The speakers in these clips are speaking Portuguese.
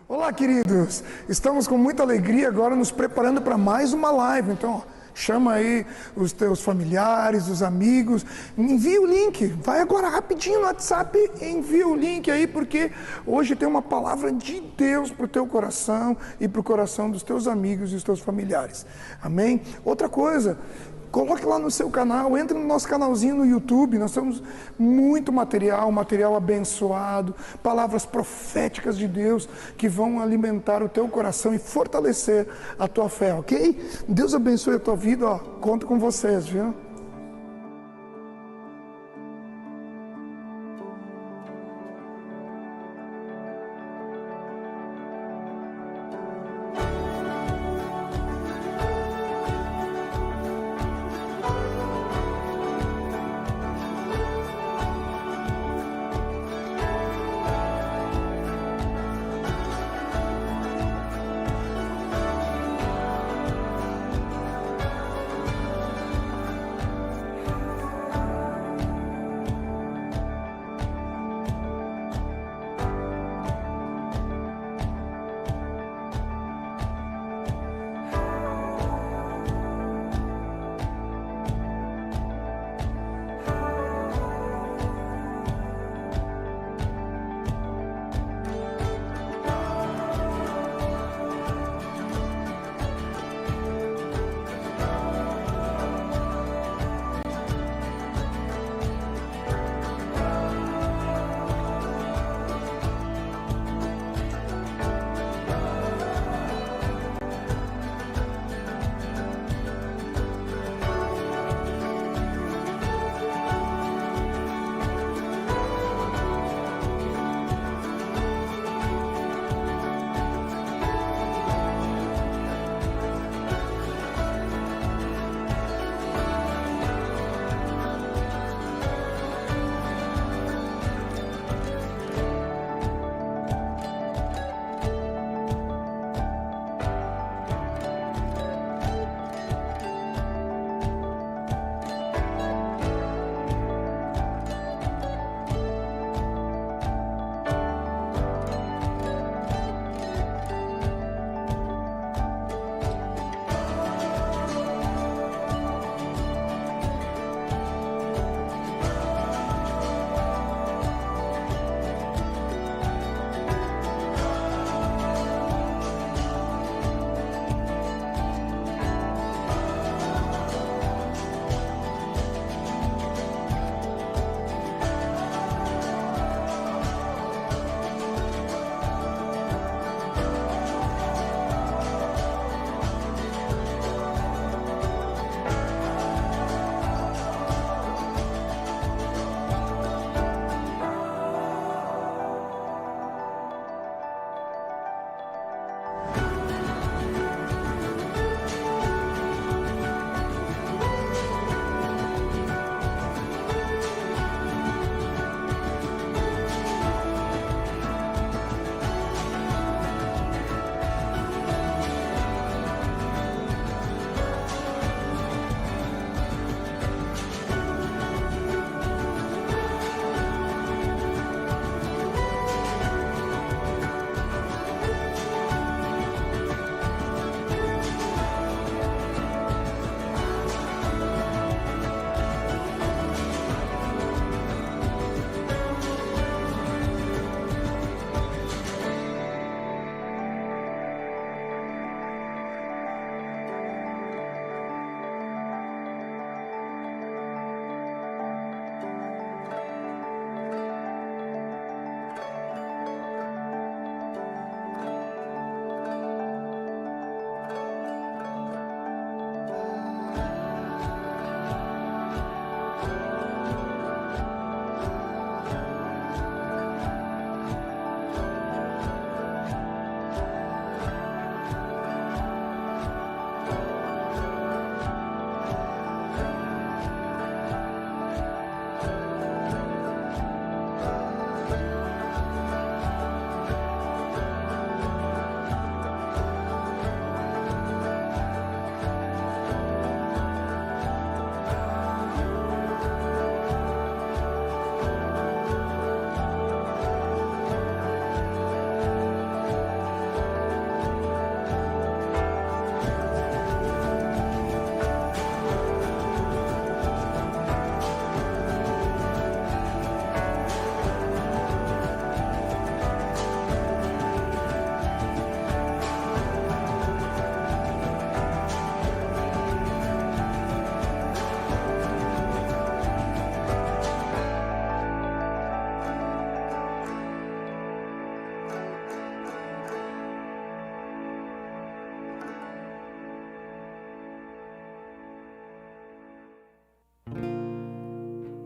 Olá, queridos! Estamos com muita alegria agora nos preparando para mais uma live. Então, ó, chama aí os teus familiares, os amigos, envia o link. Vai agora rapidinho no WhatsApp e envia o link aí, porque hoje tem uma palavra de Deus para o teu coração e para o coração dos teus amigos e dos teus familiares. Amém? Outra coisa, coloque lá no seu canal, entre no nosso canalzinho no YouTube, nós temos muito material abençoado, palavras proféticas de Deus que vão alimentar o teu coração e fortalecer a tua fé, ok? Deus abençoe a tua vida, ó, conto com vocês, viu?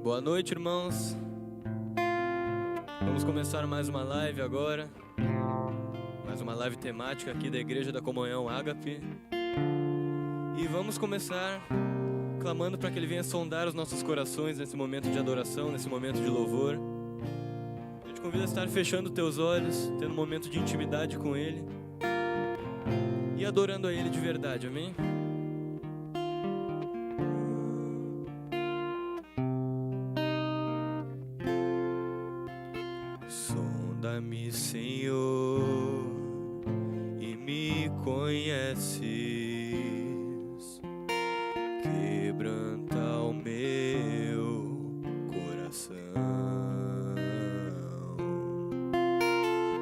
Boa noite, irmãos. Vamos começar mais uma live agora. Mais uma live temática aqui da Igreja da Comunhão Ágape. E vamos começar clamando para que Ele venha sondar os nossos corações nesse momento de adoração, nesse momento de louvor. Eu te convido a estar fechando teus olhos, tendo um momento de intimidade com Ele e adorando a Ele de verdade, amém? Sonda-me, Senhor, e me conheces, quebranta o meu coração,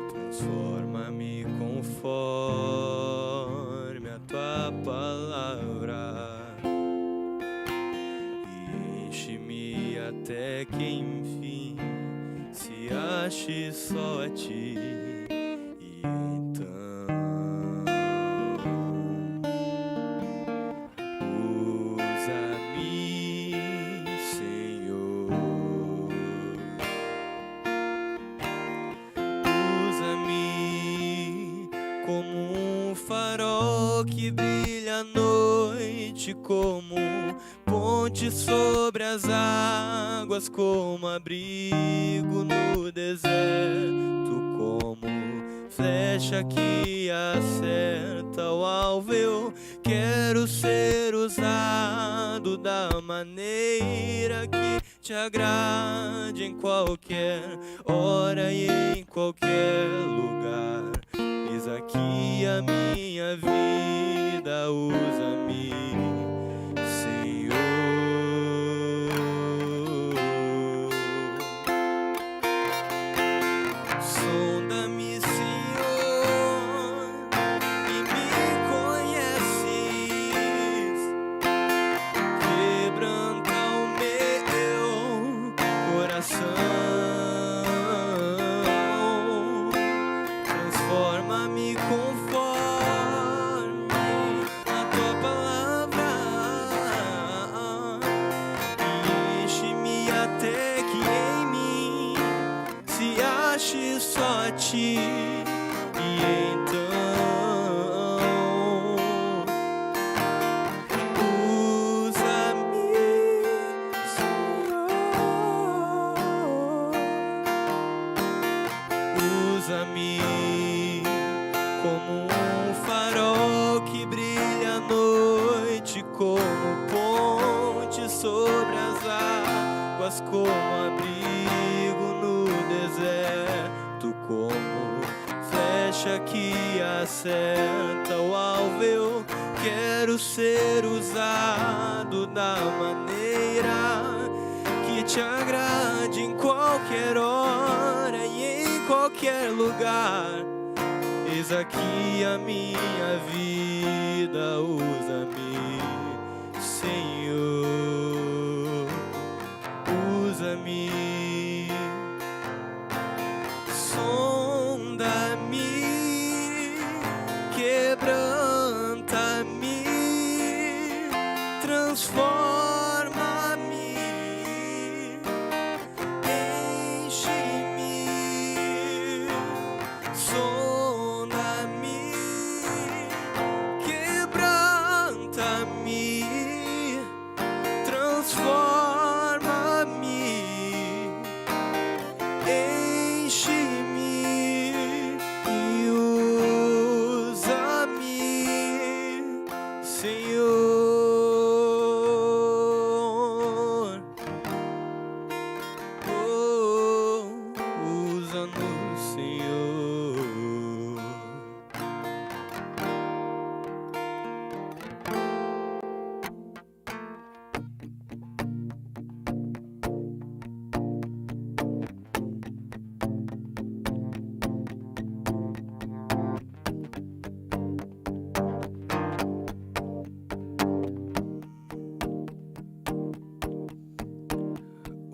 transforma-me conforme a tua palavra e enche-me até que enfim se ache só a ti. E então usa-me, Senhor, usa-me como um farol que brilha à noite, como ponte sobre as águas, como abrigo no deserto, como flecha que acerta o alvo. Eu quero ser usado da maneira que te agrade, em qualquer hora e em qualquer lugar. Eis aqui a minha vida, usa-me, Senhor. Sonda-me, Senhor, e me conheces, quebranta o meu coração, transforma-me conforme a tua palavra e enche-me até que em mim se ache só a ti. E então usa-me, Senhor, usa-me como um farol que brilha à noite, como ponte sobre as águas, como abrigo no deserto, como flecha que acerta o alvo. Eu quero ser usado da maneira que te agrade, em qualquer hora e em qualquer lugar. Eis aqui a minha vida, usa-me, Senhor, usa-me. Sonda-me, quebranta-me, transforma-me, enche-me, sonda-me, quebranta-me, transforma-me, enche-me e usa-me, Senhor. Oh, usa-nos, Senhor.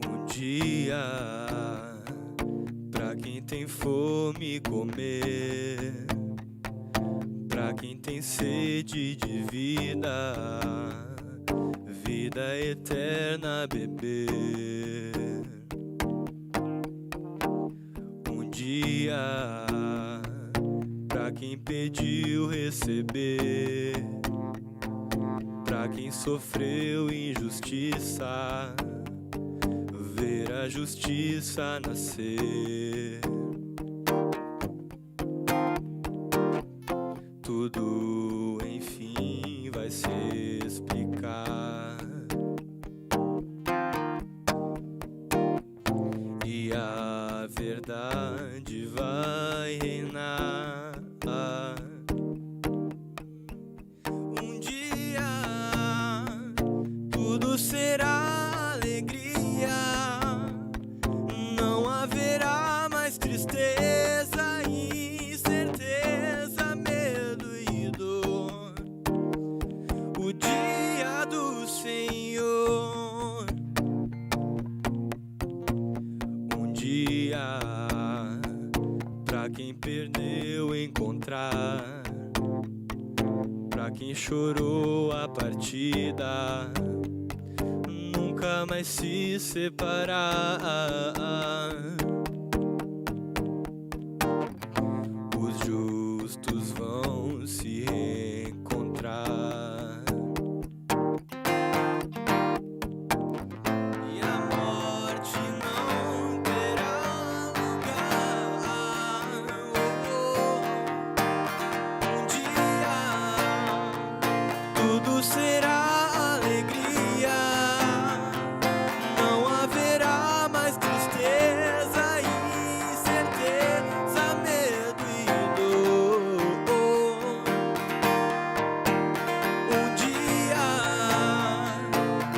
Um dia, pra quem tem fome comer, pra quem tem sede de vida, vida eterna a beber. Um dia, pra quem pediu receber, pra quem sofreu injustiça, ver a justiça nascer. Tudo, enfim, vai se explicar, e a verdade vai reinar. Um dia tudo será alegria, não haverá mais tristeza, incerteza, medo e dor. O dia do Senhor, um dia pra quem perdeu encontrar, pra quem chorou a partida, nunca mais se separar. Os justos vão se reencontrar, e a morte não terá lugar. Um dia tudo será alegria, não haverá mais tristeza, incerteza, medo e dor. Um dia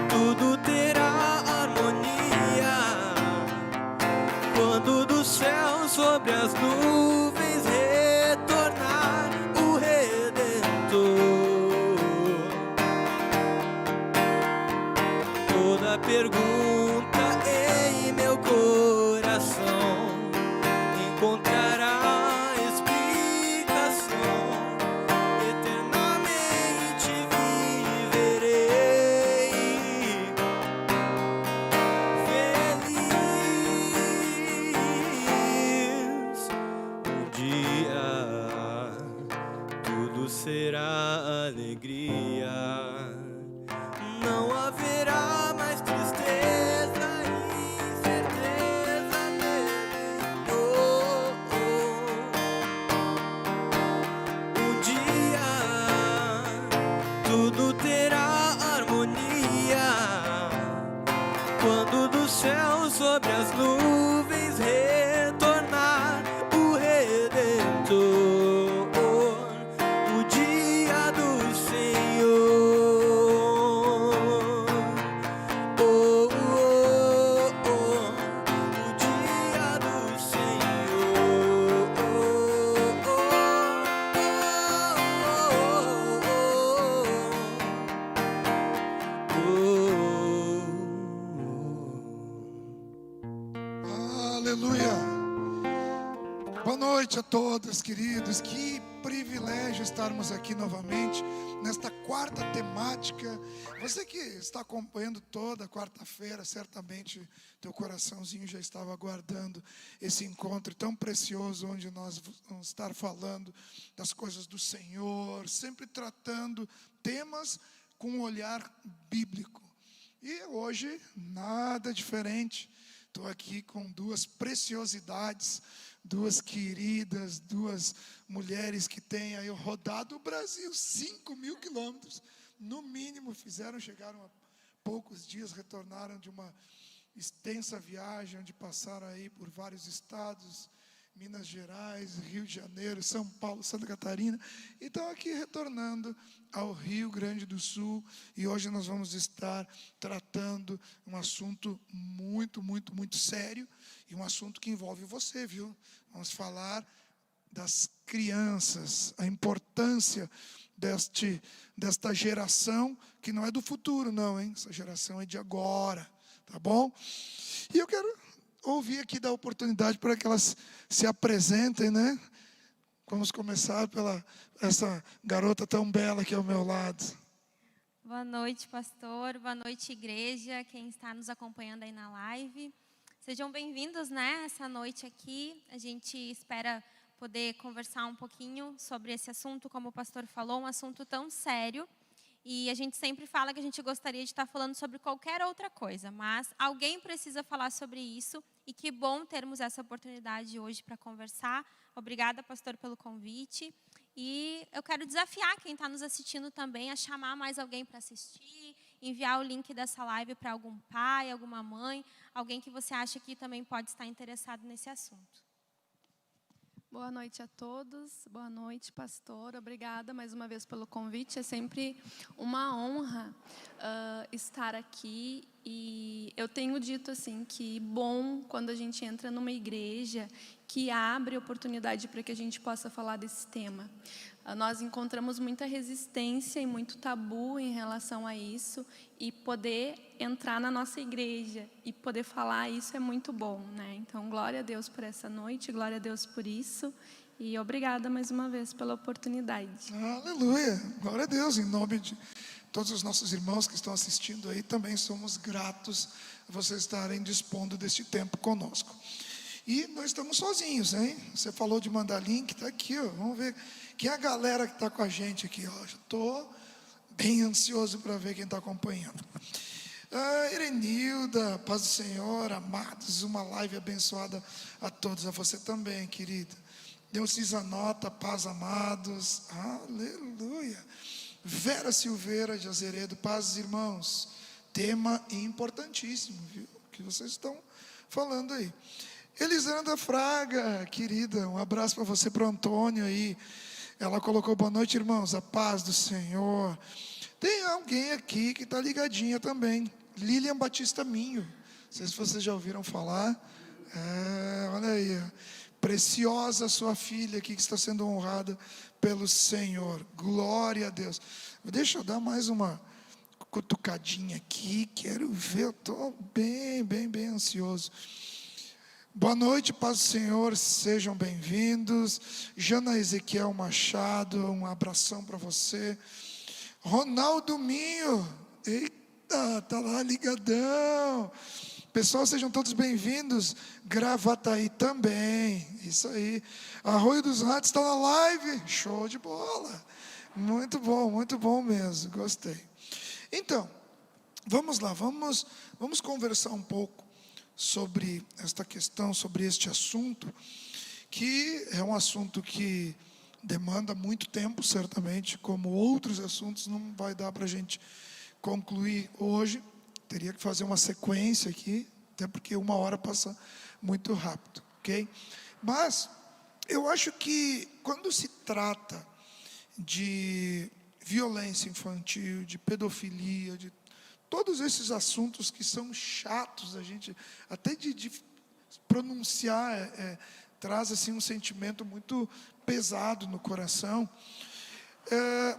tudo terá harmonia, quando do céu sobre as nuvens retornar o Redentor. Toda pergunta em meu coração encontrará explicação, eternamente viverei feliz. Um dia tudo será alegria, não haverá mais tristeza, incerteza, medo. Um dia tudo terá harmonia, quando do céu sobre as nuvens retornar o Redentor. O dia do Senhor, oh, oh, oh. O dia do Senhor, oh, oh, oh, oh, oh. Aleluia. Boa noite a todos, queridos. Que privilégio estarmos aqui novamente nesta quarta temática. Você que está acompanhando toda quarta-feira, certamente teu coraçãozinho já estava aguardando esse encontro tão precioso, onde nós vamos estar falando das coisas do Senhor, sempre tratando temas com um olhar bíblico. E hoje, nada diferente. Estou aqui com duas preciosidades, duas queridas, duas mulheres que têm aí rodado o Brasil, 5.000 quilômetros, no mínimo, chegaram há poucos dias, retornaram de uma extensa viagem, onde passaram aí por vários estados, Minas Gerais, Rio de Janeiro, São Paulo, Santa Catarina, e estão aqui retornando ao Rio Grande do Sul, e hoje nós vamos estar tratando um assunto muito, muito, muito sério, e um assunto que envolve você, viu? Vamos falar das crianças, a importância desta geração, que não é do futuro não, hein? Essa geração é de agora, tá bom? E eu quero ouvir aqui, dar oportunidade para que elas se apresentem, né? Vamos começar pela essa garota tão bela aqui ao meu lado. Boa noite, pastor. Boa noite, igreja, quem está nos acompanhando aí na live. Sejam bem-vindos, né, essa noite aqui. A gente espera poder conversar um pouquinho sobre esse assunto, como o pastor falou, um assunto tão sério. E a gente sempre fala que a gente gostaria de estar falando sobre qualquer outra coisa, mas alguém precisa falar sobre isso e que bom termos essa oportunidade hoje para conversar. Obrigada, pastor, pelo convite. E eu quero desafiar quem está nos assistindo também a chamar mais alguém para assistir, enviar o link dessa live para algum pai, alguma mãe, alguém que você acha que também pode estar interessado nesse assunto. Boa noite a todos, boa noite, pastor. Obrigada mais uma vez pelo convite. É sempre uma honra estar aqui. E eu tenho dito assim que bom quando a gente entra numa igreja que abre oportunidade para que a gente possa falar desse tema. Nós encontramos muita resistência e muito tabu em relação a isso, e poder entrar na nossa igreja e poder falar isso é muito bom, né? Então, glória a Deus por essa noite, glória a Deus por isso, e obrigada mais uma vez pela oportunidade. Aleluia, glória a Deus, em nome de todos os nossos irmãos que estão assistindo aí, também somos gratos a vocês estarem dispondo deste tempo conosco. E nós estamos sozinhos, hein? Você falou de mandar link, está aqui, ó. Vamos ver quem é a galera que está com a gente aqui, ó. Já estou bem ansioso para ver quem está acompanhando. Erenilda, paz do Senhor, amados, uma live abençoada a todos, a você também, querida. Deus anota, paz, amados, aleluia. Vera Silveira de Azeredo, paz, irmãos. Tema importantíssimo, viu? Que vocês estão falando aí. Elisandra Fraga, querida, um abraço para você, para o Antônio aí. Ela colocou boa noite, irmãos, a paz do Senhor. Tem alguém aqui que está ligadinha também, Lilian Batista Minho. Não sei se vocês já ouviram falar. Olha aí, preciosa sua filha aqui que está sendo honrada pelo Senhor. Glória a Deus. Deixa eu dar mais uma cutucadinha aqui, quero ver, eu estou bem ansioso. Boa noite, paz do Senhor, sejam bem-vindos. Jana Ezequiel Machado, um abração para você. Ronaldo Minho, eita, tá lá ligadão. Pessoal, sejam todos bem-vindos. Gravataí também, isso aí. Arroio dos Ratos está na live, show de bola. Muito bom mesmo, gostei. Então, vamos lá, vamos conversar um pouco sobre esta questão, sobre este assunto, que é um assunto que demanda muito tempo, certamente, como outros assuntos, não vai dar para a gente concluir hoje, teria que fazer uma sequência aqui, até porque 1 hora passa muito rápido, ok? Mas, eu acho que quando se trata de violência infantil, de pedofilia, de todos esses assuntos que são chatos, a gente até de pronunciar traz assim um sentimento muito pesado no coração.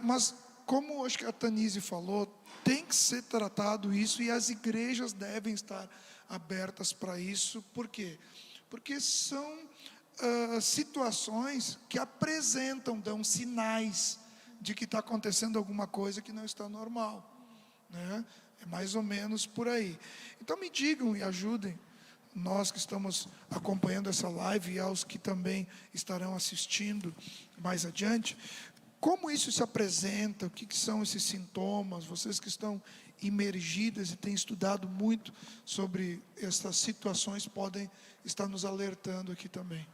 Mas como acho que a Tanise falou, tem que ser tratado isso e as igrejas devem estar abertas para isso. Por quê? Porque são situações que apresentam, dão sinais de que está acontecendo alguma coisa que não está normal, né? É mais ou menos por aí. Então me digam e ajudem, nós que estamos acompanhando essa live e aos que também estarão assistindo mais adiante, como isso se apresenta, o que são esses sintomas, vocês que estão imergidas e têm estudado muito sobre essas situações, podem estar nos alertando aqui também.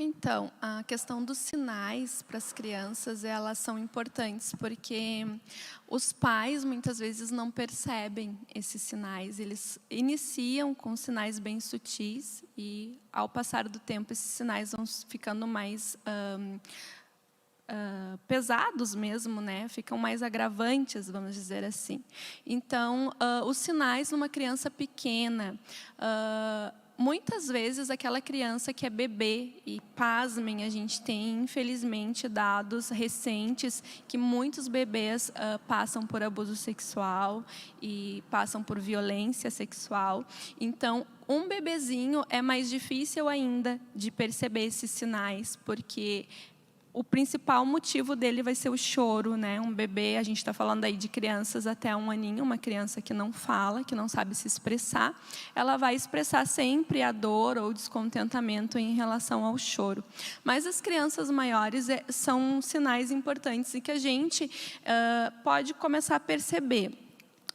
Então, a questão dos sinais para as crianças, elas são importantes, porque os pais muitas vezes não percebem esses sinais. Eles iniciam com sinais bem sutis e, ao passar do tempo, esses sinais vão ficando mais pesados mesmo, né? Ficam mais agravantes, vamos dizer assim. Então, os sinais numa criança pequena... muitas vezes aquela criança que é bebê, e pasmem, a gente tem infelizmente dados recentes que muitos bebês passam por abuso sexual e passam por violência sexual. Então, um bebezinho é mais difícil ainda de perceber esses sinais, porque o principal motivo dele vai ser o choro, né? Um bebê, a gente está falando aí de crianças até 1 aninho, uma criança que não fala, que não sabe se expressar, ela vai expressar sempre a dor ou descontentamento em relação ao choro. Mas as crianças maiores são sinais importantes e que a gente pode começar a perceber.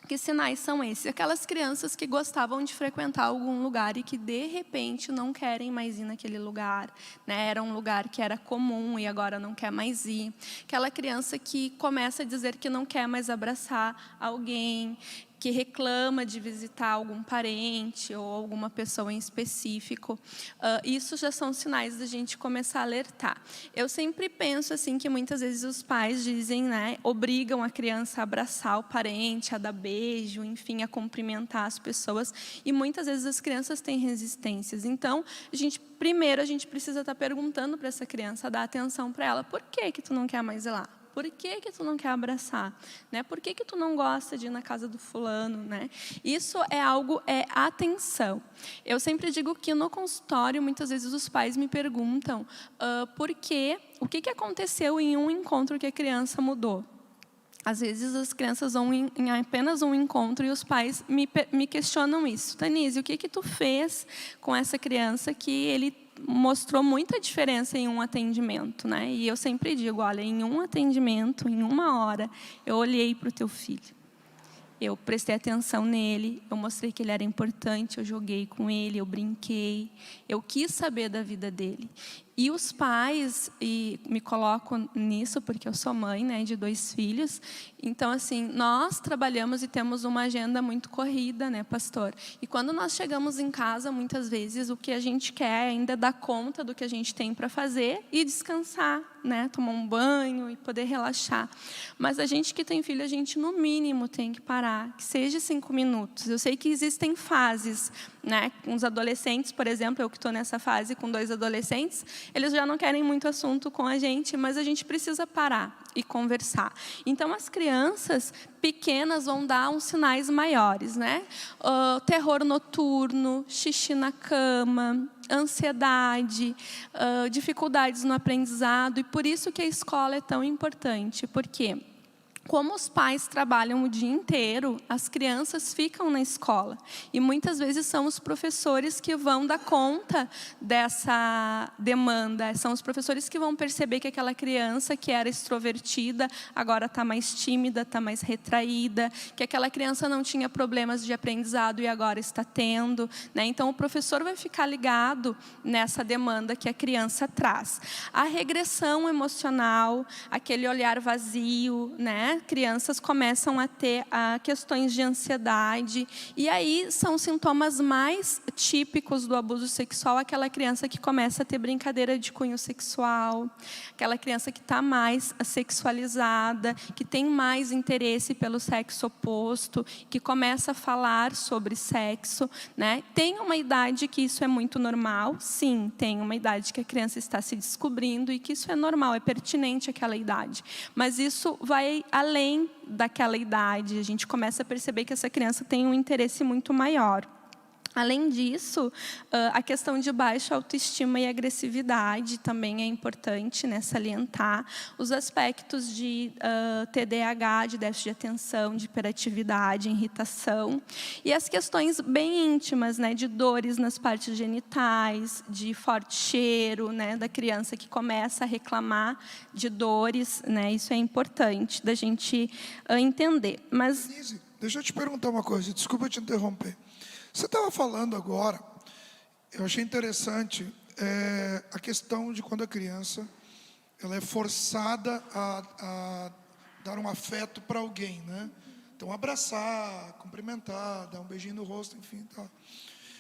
Que sinais são esses? Aquelas crianças que gostavam de frequentar algum lugar e que, de repente, não querem mais ir naquele lugar, né? Era um lugar que era comum e agora não quer mais ir. Aquela criança que começa a dizer que não quer mais abraçar alguém, que reclama de visitar algum parente ou alguma pessoa em específico. Isso já são sinais da gente começar a alertar. Eu sempre penso assim que muitas vezes os pais dizem, né, obrigam a criança a abraçar o parente, a dar beijo, enfim, a cumprimentar as pessoas. E muitas vezes as crianças têm resistências. Então, primeiro a gente precisa estar perguntando para essa criança, dar atenção para ela. Por que tu não quer mais ir lá? Por que tu não quer abraçar? Né? Por que tu não gosta de ir na casa do fulano? Né? Isso é atenção. Eu sempre digo que no consultório, muitas vezes os pais me perguntam o que aconteceu em um encontro que a criança mudou. Às vezes as crianças vão em apenas um encontro e os pais me questionam isso. Tanise, o que tu fez com essa criança que ele mostrou muita diferença em um atendimento, né? E eu sempre digo, olha, em um atendimento, em 1 hora, eu olhei para o teu filho. Eu prestei atenção nele, eu mostrei que ele era importante, eu joguei com ele, eu brinquei, eu quis saber da vida dele. E os pais, e me coloco nisso porque eu sou mãe, né, de 2 filhos, então assim, nós trabalhamos e temos uma agenda muito corrida, né, pastor? E quando nós chegamos em casa, muitas vezes, o que a gente quer ainda é dar conta do que a gente tem para fazer e descansar, né, tomar um banho e poder relaxar. Mas a gente que tem filho, a gente no mínimo tem que parar, que seja 5 minutos. Eu sei que existem fases, né, com os adolescentes, por exemplo, eu que estou nessa fase com 2 adolescentes, eles já não querem muito assunto com a gente, mas a gente precisa parar e conversar. Então, as crianças pequenas vão dar uns sinais maiores, né? Terror noturno, xixi na cama, ansiedade, dificuldades no aprendizado. E por isso que a escola é tão importante, porque como os pais trabalham o dia inteiro, as crianças ficam na escola. E muitas vezes são os professores que vão dar conta dessa demanda. São os professores que vão perceber que aquela criança que era extrovertida, agora está mais tímida, está mais retraída. Que aquela criança não tinha problemas de aprendizado e agora está tendo, né? Então, o professor vai ficar ligado nessa demanda que a criança traz. A regressão emocional, aquele olhar vazio, né? Crianças começam a ter questões de ansiedade. E aí são sintomas mais típicos do abuso sexual, aquela criança que começa a ter brincadeira de cunho sexual, aquela criança que está mais sexualizada, que tem mais interesse pelo sexo oposto, que começa a falar sobre sexo, né? Tem uma idade que isso é muito normal, sim, tem uma idade que a criança está se descobrindo e que isso é normal, é pertinente àquela idade. Mas isso vai além daquela idade, a gente começa a perceber que essa criança tem um interesse muito maior. Além disso, a questão de baixa autoestima e agressividade também é importante, né, salientar. Os aspectos de TDAH, de déficit de atenção, de hiperatividade, irritação. E as questões bem íntimas, né, de dores nas partes genitais, de forte cheiro, né, da criança que começa a reclamar de dores, né, isso é importante da gente entender. Mas Denise, deixa eu te perguntar uma coisa, desculpa te interromper. Você estava falando agora, eu achei interessante, a questão de quando a criança ela é forçada a dar um afeto para alguém, né? Então, abraçar, cumprimentar, dar um beijinho no rosto, enfim. Tá.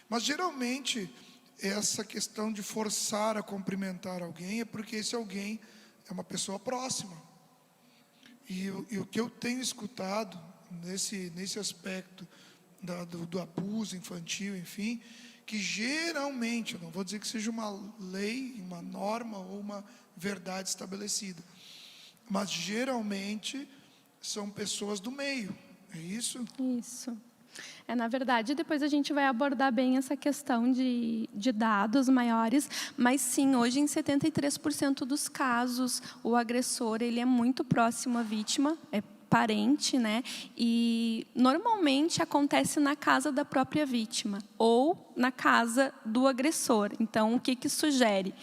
Mas, geralmente, essa questão de forçar a cumprimentar alguém é porque esse alguém é uma pessoa próxima. E o que eu tenho escutado nesse aspecto do abuso infantil, enfim, que geralmente, eu não vou dizer que seja uma lei, uma norma ou uma verdade estabelecida, mas geralmente são pessoas do meio, é isso? Isso. Na verdade, depois a gente vai abordar bem essa questão de dados maiores, mas sim, hoje em 73% dos casos, o agressor ele é muito próximo à vítima, é parente, né? E normalmente acontece na casa da própria vítima ou na casa do agressor. Então, o que sugere?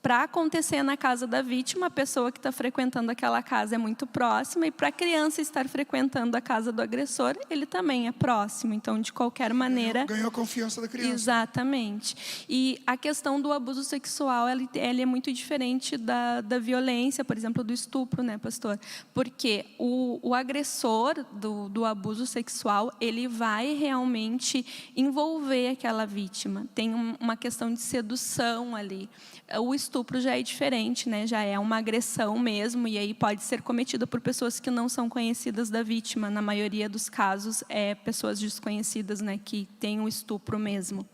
Para acontecer na casa da vítima, a pessoa que está frequentando aquela casa é muito próxima, e para a criança estar frequentando a casa do agressor, ele também é próximo. Então, de qualquer maneira... Ganhou a confiança da criança. Exatamente. E a questão do abuso sexual, ela é muito diferente da violência, por exemplo, do estupro, né, pastor? Porque o agressor do abuso sexual, ele vai realmente envolver aquela vítima. Tem uma questão de sedução ali. O estupro já é diferente, né? Já é uma agressão mesmo, e aí pode ser cometida por pessoas que não são conhecidas da vítima. Na maioria dos casos, é pessoas desconhecidas, né, que têm o estupro mesmo.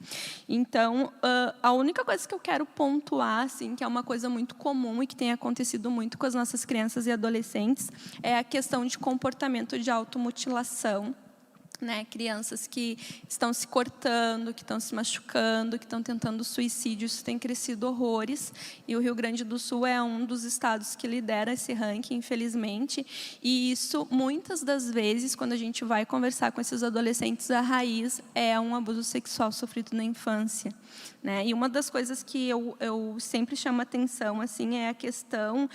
Então, a única coisa que eu quero pontuar, assim, que é uma coisa muito comum e que tem acontecido muito com as nossas crianças e adolescentes, é a questão de comportamento de automutilação. Né, crianças que estão se cortando, que estão se machucando, que estão tentando suicídio. Isso tem crescido horrores, e o Rio Grande do Sul é um dos estados que lidera esse ranking, infelizmente. E isso, muitas das vezes, quando a gente vai conversar com esses adolescentes, a raiz é um abuso sexual sofrido na infância. Né? E uma das coisas que eu sempre chamo a atenção, assim, é a questão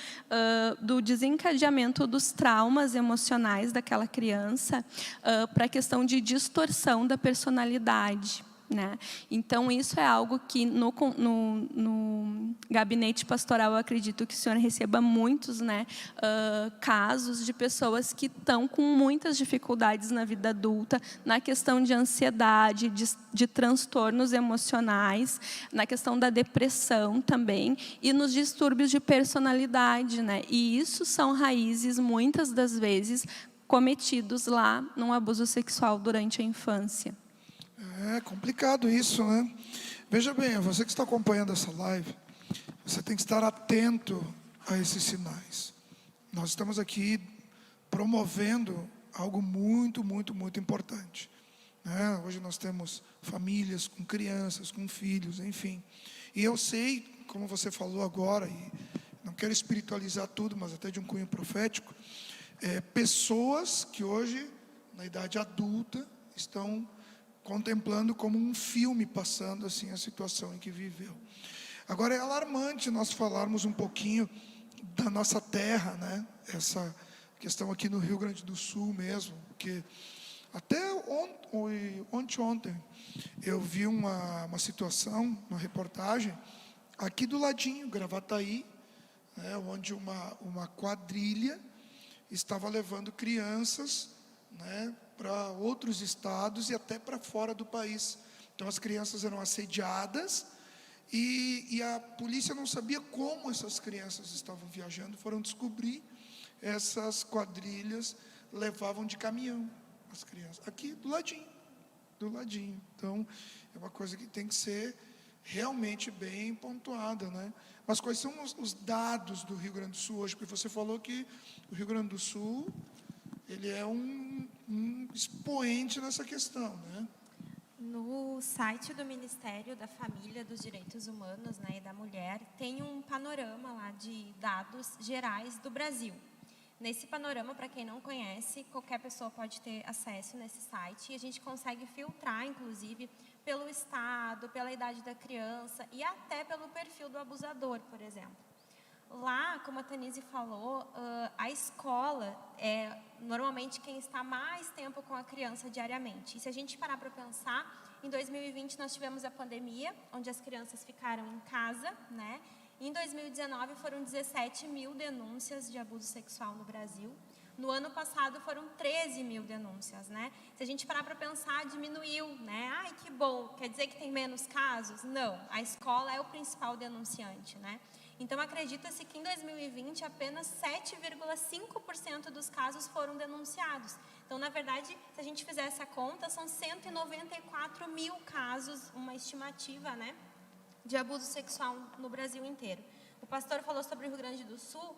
do desencadeamento dos traumas emocionais daquela criança para a questão de distorção da personalidade. Né? Então, isso é algo que no gabinete pastoral, eu acredito que o senhor receba muitos, né, casos de pessoas que estão com muitas dificuldades na vida adulta, na questão de ansiedade, de transtornos emocionais, na questão da depressão também, e nos distúrbios de personalidade. Né? E isso são raízes, muitas das vezes, cometidos lá num abuso sexual durante a infância. É complicado isso, né? Veja bem, você que está acompanhando essa live, você tem que estar atento a esses sinais. Nós estamos aqui promovendo algo muito, muito, muito importante. Né? Hoje nós temos famílias com crianças, com filhos, enfim. E eu sei, como você falou agora, e não quero espiritualizar tudo, mas até de um cunho profético, pessoas que hoje, na idade adulta, estão contemplando como um filme, passando assim a situação em que viveu. Agora, é alarmante nós falarmos um pouquinho da nossa terra, né? Essa questão aqui no Rio Grande do Sul mesmo, porque até ontem eu vi uma situação, uma reportagem, aqui do ladinho, Gravataí, né? Onde uma quadrilha estava levando crianças, né, para outros estados e até para fora do país. Então as crianças eram assediadas e a polícia não sabia como essas crianças estavam viajando. Foram descobrir, essas quadrilhas levavam de caminhão as crianças, aqui do ladinho. Então é uma coisa que tem que ser realmente bem pontuada, né? Mas quais são os dados do Rio Grande do Sul hoje? Porque você falou que o Rio Grande do Sul, ele é um expoente nessa questão, né? No site do Ministério da Família, dos Direitos Humanos, né, e da Mulher, tem um panorama lá de dados gerais do Brasil. Nesse panorama, para quem não conhece, qualquer pessoa pode ter acesso nesse site, e a gente consegue filtrar, inclusive, pelo estado, pela idade da criança e até pelo perfil do abusador, por exemplo. Lá, como a Tanise falou, a escola é normalmente quem está mais tempo com a criança diariamente. E se a gente parar para pensar, em 2020 nós tivemos a pandemia, onde as crianças ficaram em casa, né? E em 2019 foram 17 mil denúncias de abuso sexual no Brasil. No ano passado foram 13 mil denúncias, né? Se a gente parar para pensar, diminuiu, né? Ai, que bom, quer dizer que tem menos casos? Não, a escola é o principal denunciante, né? Então, acredita-se que em 2020 apenas 7,5% dos casos foram denunciados. Então, na verdade, se a gente fizer essa conta, são 194 mil casos, uma estimativa, né, de abuso sexual no Brasil inteiro. O pastor falou sobre o Rio Grande do Sul.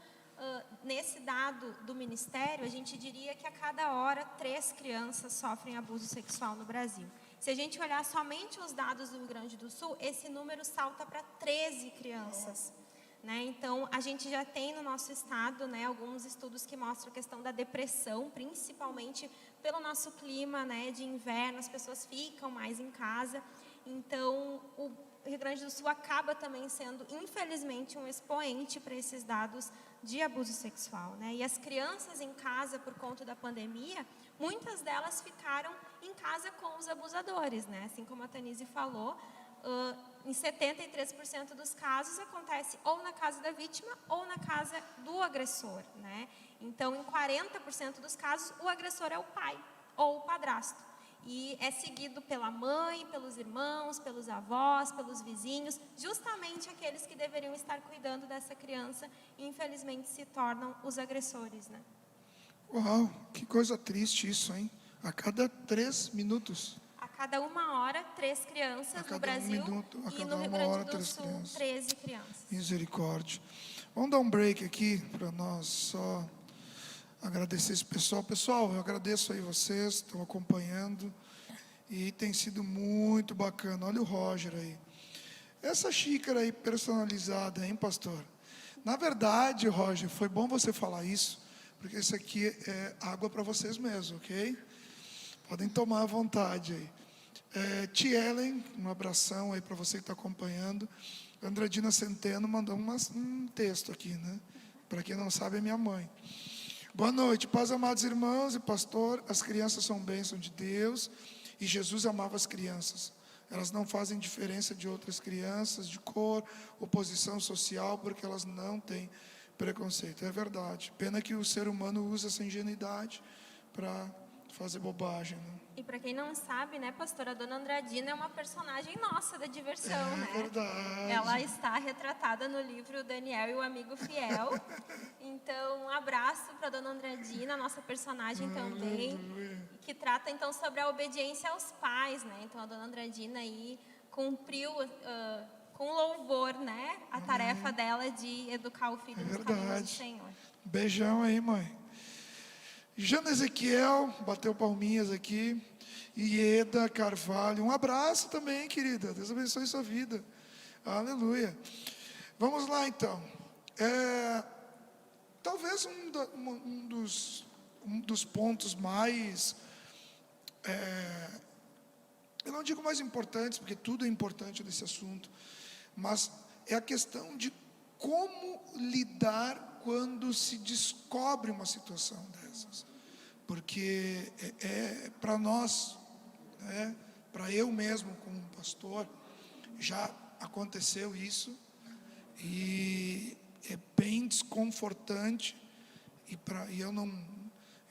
nesse dado do Ministério, a gente diria que a cada hora 3 crianças sofrem abuso sexual no Brasil. Se a gente olhar somente os dados do Rio Grande do Sul, esse número salta para 13 crianças. Né? Então, a gente já tem no nosso estado, né, alguns estudos que mostram a questão da depressão, principalmente pelo nosso clima, né, de inverno, as pessoas ficam mais em casa. Então, o Rio Grande do Sul acaba também sendo, infelizmente, um expoente para esses dados de abuso sexual. Né? E as crianças em casa, por conta da pandemia, muitas delas ficaram em casa com os abusadores. Né? Assim como a Tanise falou, em 73% dos casos acontece ou na casa da vítima ou na casa do agressor, né? Então, em 40% dos casos, o agressor é o pai ou o padrasto. E é seguido pela mãe, pelos irmãos, pelos avós, pelos vizinhos, justamente aqueles que deveriam estar cuidando dessa criança e, infelizmente, se tornam os agressores, né? Uau, que coisa triste isso, hein? A cada 3 minutos. A cada 1 hora, 3 crianças no Brasil, e no Rio Grande do Sul, 13 crianças. Misericórdia. Vamos dar um break aqui para nós só agradecer esse pessoal. Pessoal, eu agradeço aí vocês que estão acompanhando e tem sido muito bacana. Olha o Roger aí. Essa xícara aí personalizada, hein, pastor? Na verdade, Roger, foi bom você falar isso, porque isso aqui é água para vocês mesmos, ok? Podem tomar à vontade aí. Tia Ellen, um abração aí para você que está acompanhando. Andradina Centeno mandou um texto aqui, né? Para quem não sabe, é minha mãe. Boa noite, paz, amados irmãos e pastor. As crianças são bênção de Deus e Jesus amava as crianças. Elas não fazem diferença de outras crianças, de cor, oposição social, porque elas não têm preconceito. É verdade. Pena que o ser humano usa essa ingenuidade para fazer bobagem, né? E para quem não sabe, né, pastora, a dona Andradina é uma personagem nossa da diversão, né? É verdade. Ela está retratada no livro Daniel e o Amigo Fiel. Então, um abraço para a dona Andradina, nossa personagem também, que trata então sobre a obediência aos pais, né? Então, a dona Andradina aí cumpriu com louvor, né, a tarefa dela de educar o filho nos caminhos do Senhor. Beijão aí, mãe. Jana Ezequiel, bateu palminhas aqui. Ieda Carvalho, um abraço também, querida. Deus abençoe sua vida. Aleluia. Vamos lá, então. Talvez um dos pontos mais... eu não digo mais importantes, porque tudo é importante nesse assunto, mas é a questão de como lidar quando se descobre uma situação dessas. Porque para nós, para eu mesmo como pastor, já aconteceu isso, e é bem desconfortante, e eu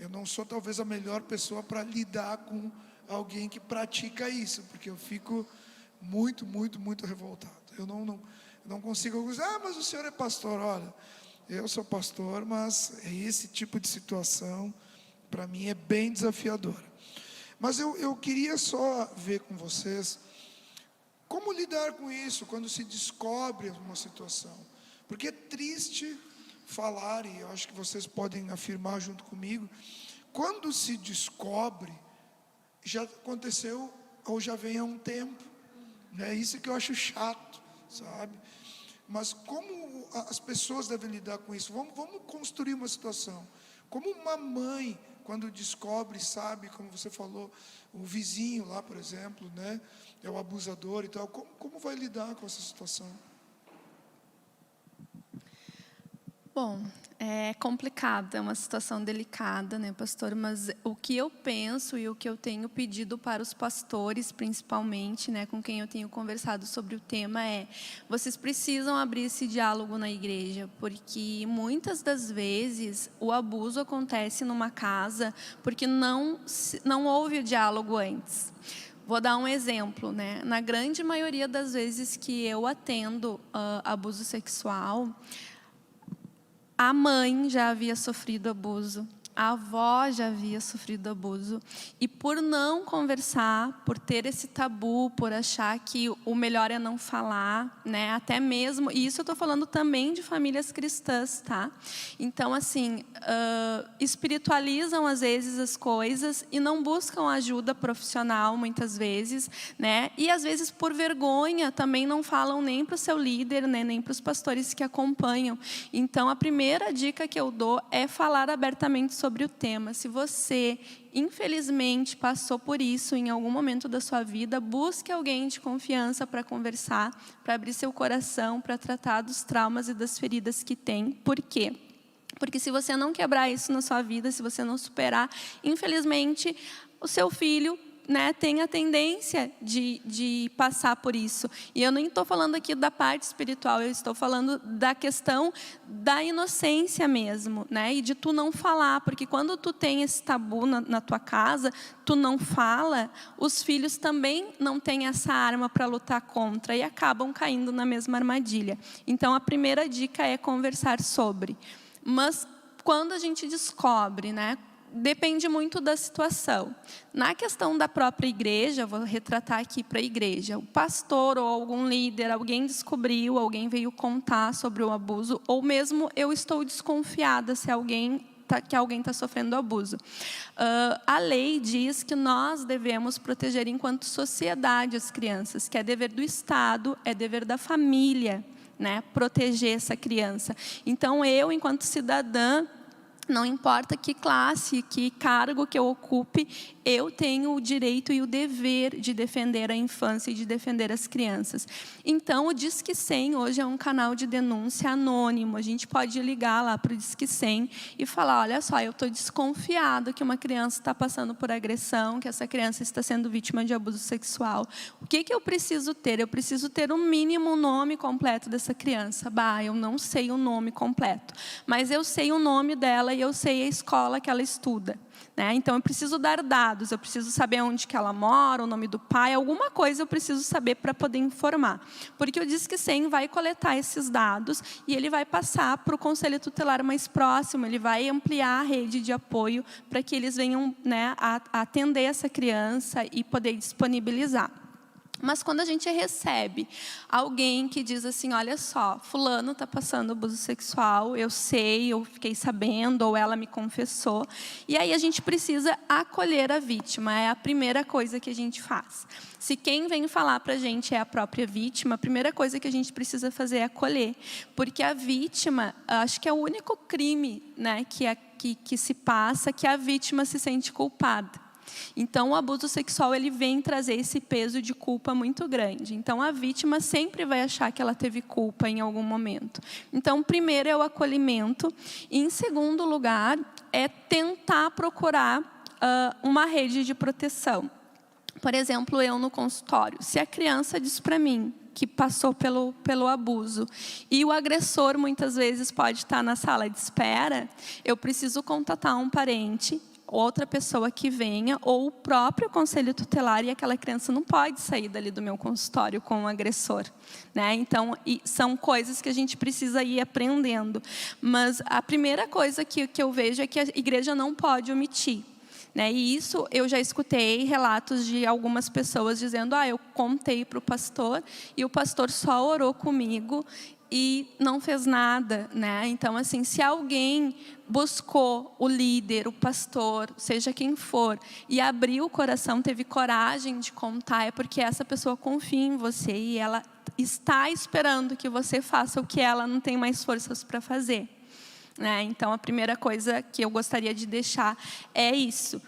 não sou talvez a melhor pessoa para lidar com alguém que pratica isso, porque eu fico muito, muito, muito revoltado. Eu não consigo dizer, mas o senhor é pastor. Olha, eu sou pastor, mas esse tipo de situação, para mim, é bem desafiadora. Mas eu queria só ver com vocês como lidar com isso quando se descobre uma situação. Porque é triste falar, e eu acho que vocês podem afirmar junto comigo, quando se descobre, já aconteceu ou já vem há um tempo. É isso que eu acho chato, sabe? Mas como as pessoas devem lidar com isso? Vamos construir uma situação. Como uma mãe, quando descobre, sabe, como você falou, o vizinho lá, por exemplo, né, é o abusador e tal, como vai lidar com essa situação? Bom, é complicado, é uma situação delicada, né, pastor? Mas o que eu penso e o que eu tenho pedido para os pastores, principalmente, né, com quem eu tenho conversado sobre o tema vocês precisam abrir esse diálogo na igreja, porque muitas das vezes o abuso acontece numa casa porque não houve o diálogo antes. Vou dar um exemplo, né? Na grande maioria das vezes que eu atendo abuso sexual, a mãe já havia sofrido abuso, a avó já havia sofrido abuso, e por não conversar, por ter esse tabu, por achar que o melhor é não falar, né? Até mesmo, e isso eu estou falando também de famílias cristãs, tá? Então, assim, espiritualizam às vezes as coisas e não buscam ajuda profissional muitas vezes, né? E às vezes por vergonha também não falam nem para o seu líder, né? Nem para os pastores que acompanham. Então, a primeira dica que eu dou é falar abertamente sobre o tema. Se você, infelizmente, passou por isso em algum momento da sua vida, busque alguém de confiança para conversar, para abrir seu coração, para tratar dos traumas e das feridas que tem. Por quê? Porque se você não quebrar isso na sua vida, se você não superar, infelizmente, o seu filho, né, tem a tendência de passar por isso. E eu nem estou falando aqui da parte espiritual, eu estou falando da questão da inocência mesmo, né, e de tu não falar, porque quando tu tem esse tabu na tua casa, tu não fala, os filhos também não têm essa arma para lutar contra e acabam caindo na mesma armadilha. Então, a primeira dica é conversar sobre. Mas quando a gente descobre, né, depende muito da situação. Na questão da própria igreja, vou retratar aqui para a igreja, o pastor ou algum líder, alguém descobriu, alguém veio contar sobre o abuso, ou mesmo eu estou desconfiada se alguém está sofrendo abuso. A lei diz que nós devemos proteger enquanto sociedade as crianças, que é dever do Estado, é dever da família, né, proteger essa criança. Então, eu, enquanto cidadã, não importa que classe, que cargo que eu ocupe, eu tenho o direito e o dever de defender a infância e de defender as crianças. Então, o Disque 100 hoje é um canal de denúncia anônimo. A gente pode ligar lá para o Disque 100 e falar, olha só, eu estou desconfiado que uma criança está passando por agressão, que essa criança está sendo vítima de abuso sexual. O que eu preciso ter? Eu preciso ter o mínimo nome completo dessa criança. Bah, eu não sei o nome completo, mas eu sei o nome dela e eu sei a escola que ela estuda, né? Então, eu preciso dar dados, eu preciso saber onde que ela mora, o nome do pai, alguma coisa eu preciso saber para poder informar. Porque o Disque 100 vai coletar esses dados e ele vai passar para o conselho tutelar mais próximo, ele vai ampliar a rede de apoio para que eles venham, né, a atender essa criança e poder disponibilizar. Mas quando a gente recebe alguém que diz assim, olha só, fulano está passando abuso sexual, eu sei, eu fiquei sabendo, ou ela me confessou, e aí a gente precisa acolher a vítima, é a primeira coisa que a gente faz. Se quem vem falar para a gente é a própria vítima, a primeira coisa que a gente precisa fazer é acolher, porque a vítima, acho que é o único crime, né, que se passa, que a vítima se sente culpada. Então, o abuso sexual ele vem trazer esse peso de culpa muito grande. Então, a vítima sempre vai achar que ela teve culpa em algum momento. Então, primeiro é o acolhimento. E, em segundo lugar, é tentar procurar uma rede de proteção. Por exemplo, eu no consultório. Se a criança diz para mim que passou pelo abuso e o agressor muitas vezes pode estar na sala de espera, eu preciso contatar um parente, outra pessoa que venha, ou o próprio conselho tutelar, e aquela criança não pode sair dali do meu consultório com o agressor, né? Então, são coisas que a gente precisa ir aprendendo. Mas a primeira coisa que eu vejo é que a igreja não pode omitir, né? E isso eu já escutei relatos de algumas pessoas dizendo, eu contei para o pastor e o pastor só orou comigo e não fez nada, né? Então, assim, se alguém buscou o líder, o pastor, seja quem for, e abriu o coração, teve coragem de contar, é porque essa pessoa confia em você e ela está esperando que você faça o que ela não tem mais forças para fazer, né? Então, a primeira coisa que eu gostaria de deixar é isso.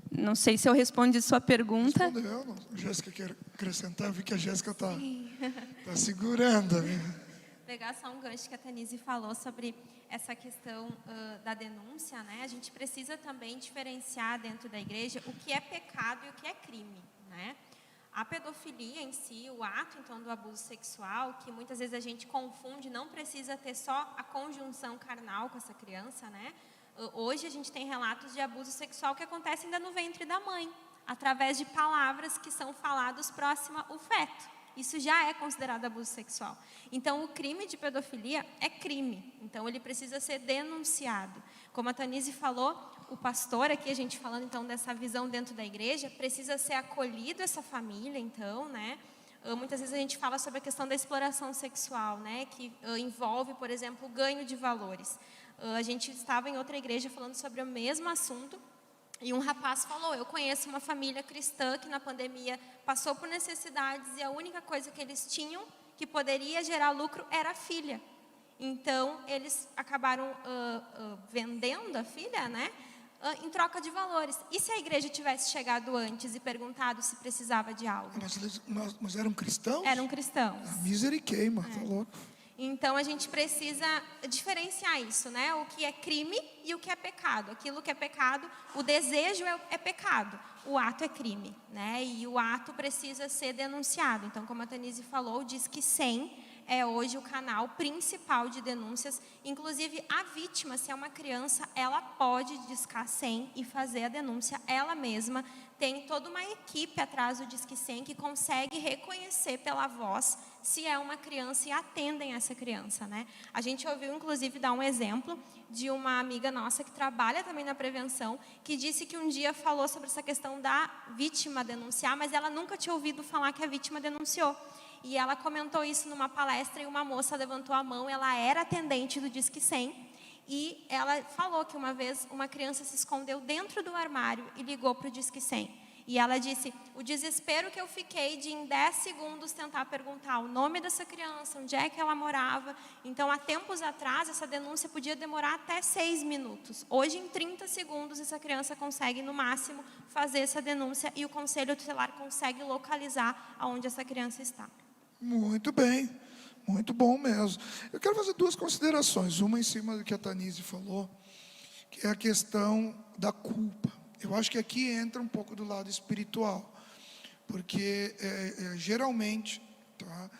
Não sei se eu respondi sua pergunta. Respondeu. A Jéssica quer acrescentar, eu vi que a Jéssica está segurando. Pegar só um gancho que a Tanise falou sobre essa questão da denúncia, né? A gente precisa também diferenciar dentro da igreja o que é pecado e o que é crime, né? A pedofilia em si, o ato então do abuso sexual, que muitas vezes a gente confunde, não precisa ter só a conjunção carnal com essa criança, né? Hoje a gente tem relatos de abuso sexual que acontece ainda no ventre da mãe, através de palavras que são faladas próxima ao feto, isso já é considerado abuso sexual. Então, o crime de pedofilia é crime. Então, ele precisa ser denunciado. Como a Tanise falou, o pastor, aqui a gente falando então dessa visão dentro da igreja, precisa ser acolhido essa família, então, né? Muitas vezes a gente fala sobre a questão da exploração sexual, né? Que envolve, por exemplo, o ganho de valores. A gente estava em outra igreja falando sobre o mesmo assunto, e um rapaz falou, eu conheço uma família cristã que na pandemia passou por necessidades e a única coisa que eles tinham que poderia gerar lucro era a filha. Então, eles acabaram vendendo a filha, né? Em troca de valores. E se a igreja tivesse chegado antes e perguntado se precisava de algo? Mas eram cristãos? Eram cristãos. Misericórdia, tá louco. Então, a gente precisa diferenciar isso, né? O que é crime e o que é pecado. Aquilo que é pecado, o desejo é pecado, o ato é crime, né? E o ato precisa ser denunciado. Então, como a Tanise falou, diz que 100 é hoje o canal principal de denúncias. Inclusive, a vítima, se é uma criança, ela pode discar 100 e fazer a denúncia ela mesma. Tem toda uma equipe atrás do Disque 100 que consegue reconhecer pela voz se é uma criança e atendem essa criança, né? A gente ouviu, inclusive, dar um exemplo de uma amiga nossa que trabalha também na prevenção, que disse que um dia falou sobre essa questão da vítima denunciar, mas ela nunca tinha ouvido falar que a vítima denunciou. E ela comentou isso numa palestra e uma moça levantou a mão, ela era atendente do Disque 100, e ela falou que uma vez uma criança se escondeu dentro do armário e ligou para o Disque 100. E ela disse, o desespero que eu fiquei de em 10 segundos tentar perguntar o nome dessa criança, onde é que ela morava. Então, há tempos atrás, essa denúncia podia demorar até 6 minutos. Hoje, em 30 segundos, essa criança consegue, no máximo, fazer essa denúncia e o Conselho Tutelar consegue localizar aonde essa criança está. Muito bem, muito bom mesmo. Eu quero fazer duas considerações. Uma em cima do que a Tanise falou, que é a questão da culpa. Eu acho que aqui entra um pouco do lado espiritual, porque geralmente, tá,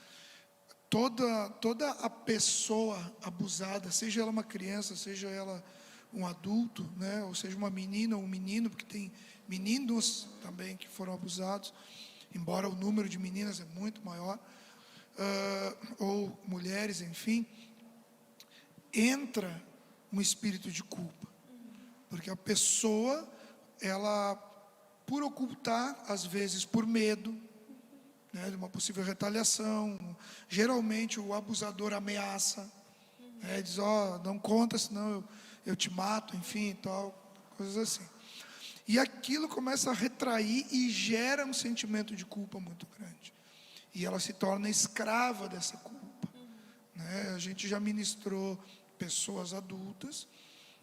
toda a pessoa abusada, seja ela uma criança, seja ela um adulto, né, ou seja uma menina ou um menino, porque tem meninos também que foram abusados, embora o número de meninas é muito maior, ou mulheres, enfim, entra um espírito de culpa, porque a pessoa, ela, por ocultar, às vezes por medo, né, de uma possível retaliação, geralmente o abusador ameaça, diz, não conta, senão eu te mato, enfim, tal, coisas assim. E aquilo começa a retrair e gera um sentimento de culpa muito grande. E ela se torna escrava dessa culpa. Né? A gente já ministrou pessoas adultas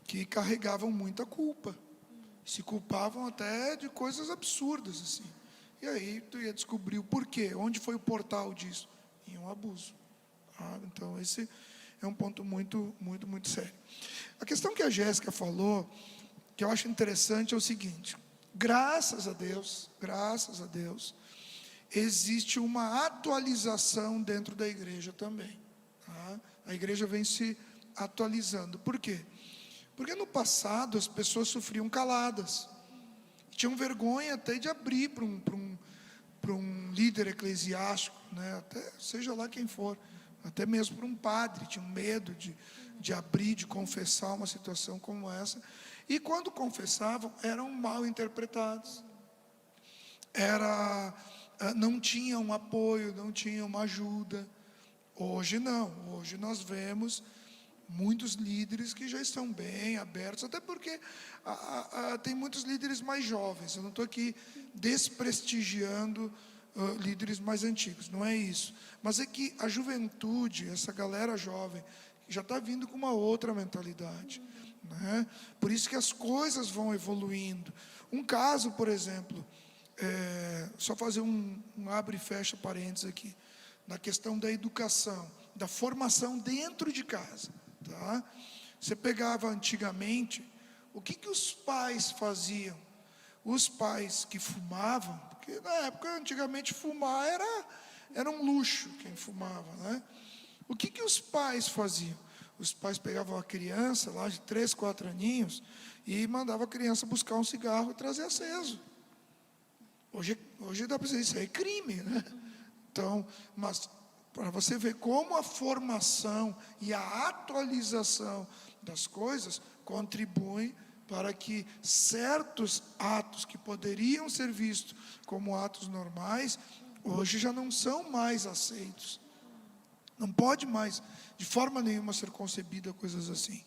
que carregavam muita culpa. Se culpavam até de coisas absurdas, assim. E aí tu ia descobrir o porquê. Onde foi o portal disso? Em um abuso. Então esse é um ponto muito, muito, muito sério. A questão que a Jéssica falou, que eu acho interessante, é o seguinte: graças a Deus, existe uma atualização dentro da igreja também. Tá? A igreja vem se atualizando. Por quê? Porque no passado as pessoas sofriam caladas, tinham vergonha até de abrir para um líder eclesiástico, né? Até seja lá quem for, até mesmo para um padre, tinham medo de abrir, de confessar uma situação como essa, e quando confessavam eram mal interpretados, não tinham apoio, não tinham uma ajuda. Hoje não, hoje nós vemos muitos líderes que já estão bem abertos, até porque tem muitos líderes mais jovens. Eu não estou aqui desprestigiando líderes mais antigos, não é isso. Mas é que a juventude, essa galera jovem, já está vindo com uma outra mentalidade, né? Por isso que as coisas vão evoluindo. Um caso, por exemplo, só fazer um abre e fecha parênteses aqui, na questão da educação, da formação dentro de casa. Tá? Você pegava antigamente, o que os pais faziam? Os pais que fumavam, porque na época antigamente fumar era um luxo, quem fumava, né? O que os pais faziam? Os pais pegavam a criança lá de 3, 4 aninhos e mandavam a criança buscar um cigarro e trazer aceso. Hoje dá para dizer, isso é crime, né? Então, mas para você ver como a formação e a atualização das coisas contribuem para que certos atos que poderiam ser vistos como atos normais, hoje já não são mais aceitos. Não pode mais, de forma nenhuma, ser concebida coisas assim.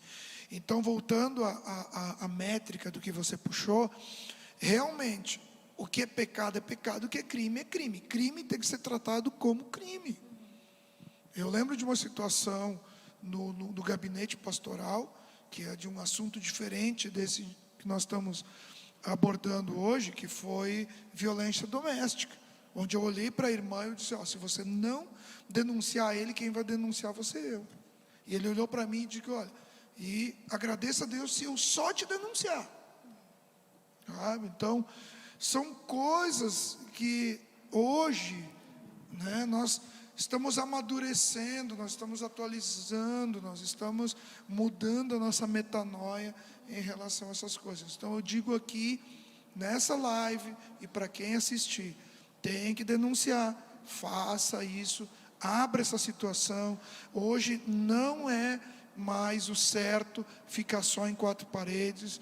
Então, voltando à métrica do que você puxou, realmente, o que é pecado, o que é crime. Crime tem que ser tratado como crime. Eu lembro de uma situação no gabinete pastoral, que é de um assunto diferente desse que nós estamos abordando hoje, que foi violência doméstica, onde eu olhei para a irmã e eu disse, se você não denunciar ele, quem vai denunciar você é eu. E ele olhou para mim e disse, olha, e agradeça a Deus se eu só te denunciar. Sabe? Então, são coisas que hoje, né, nós estamos amadurecendo, nós estamos atualizando, nós estamos mudando a nossa metanoia em relação a essas coisas. Então eu digo aqui, nessa live, e para quem assistir, tem que denunciar, faça isso, abra essa situação. Hoje não é mais o certo ficar só em quatro paredes.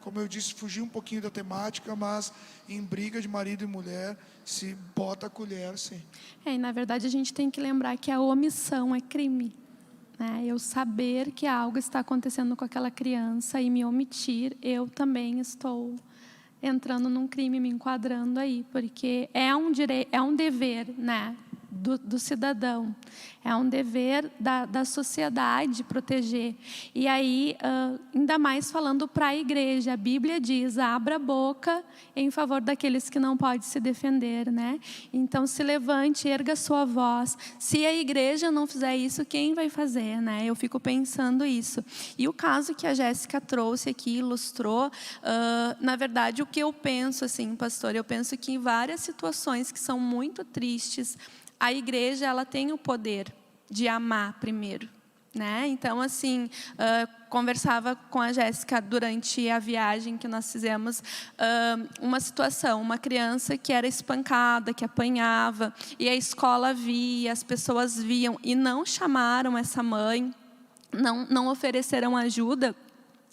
Como eu disse, fugir um pouquinho da temática, mas em briga de marido e mulher, se bota a colher, sim. E na verdade a gente tem que lembrar que a omissão é crime, né? Eu saber que algo está acontecendo com aquela criança e me omitir, eu também estou entrando num crime, me enquadrando aí, porque é um dever, né, do cidadão, é um dever da sociedade proteger. E aí, ainda mais falando para a igreja, a Bíblia diz, abra a boca em favor daqueles que não podem se defender, né? Então, se levante, erga sua voz. Se a igreja não fizer isso, quem vai fazer, né? Eu fico pensando isso. E o caso que a Jéssica trouxe aqui, ilustrou, na verdade, o que eu penso, assim, pastor, eu penso que em várias situações que são muito tristes, a igreja, ela tem o poder de amar primeiro, né? Então, assim, conversava com a Jéssica durante a viagem que nós fizemos, uma situação, uma criança que era espancada, que apanhava, e a escola via, as pessoas viam, e não chamaram essa mãe, não ofereceram ajuda.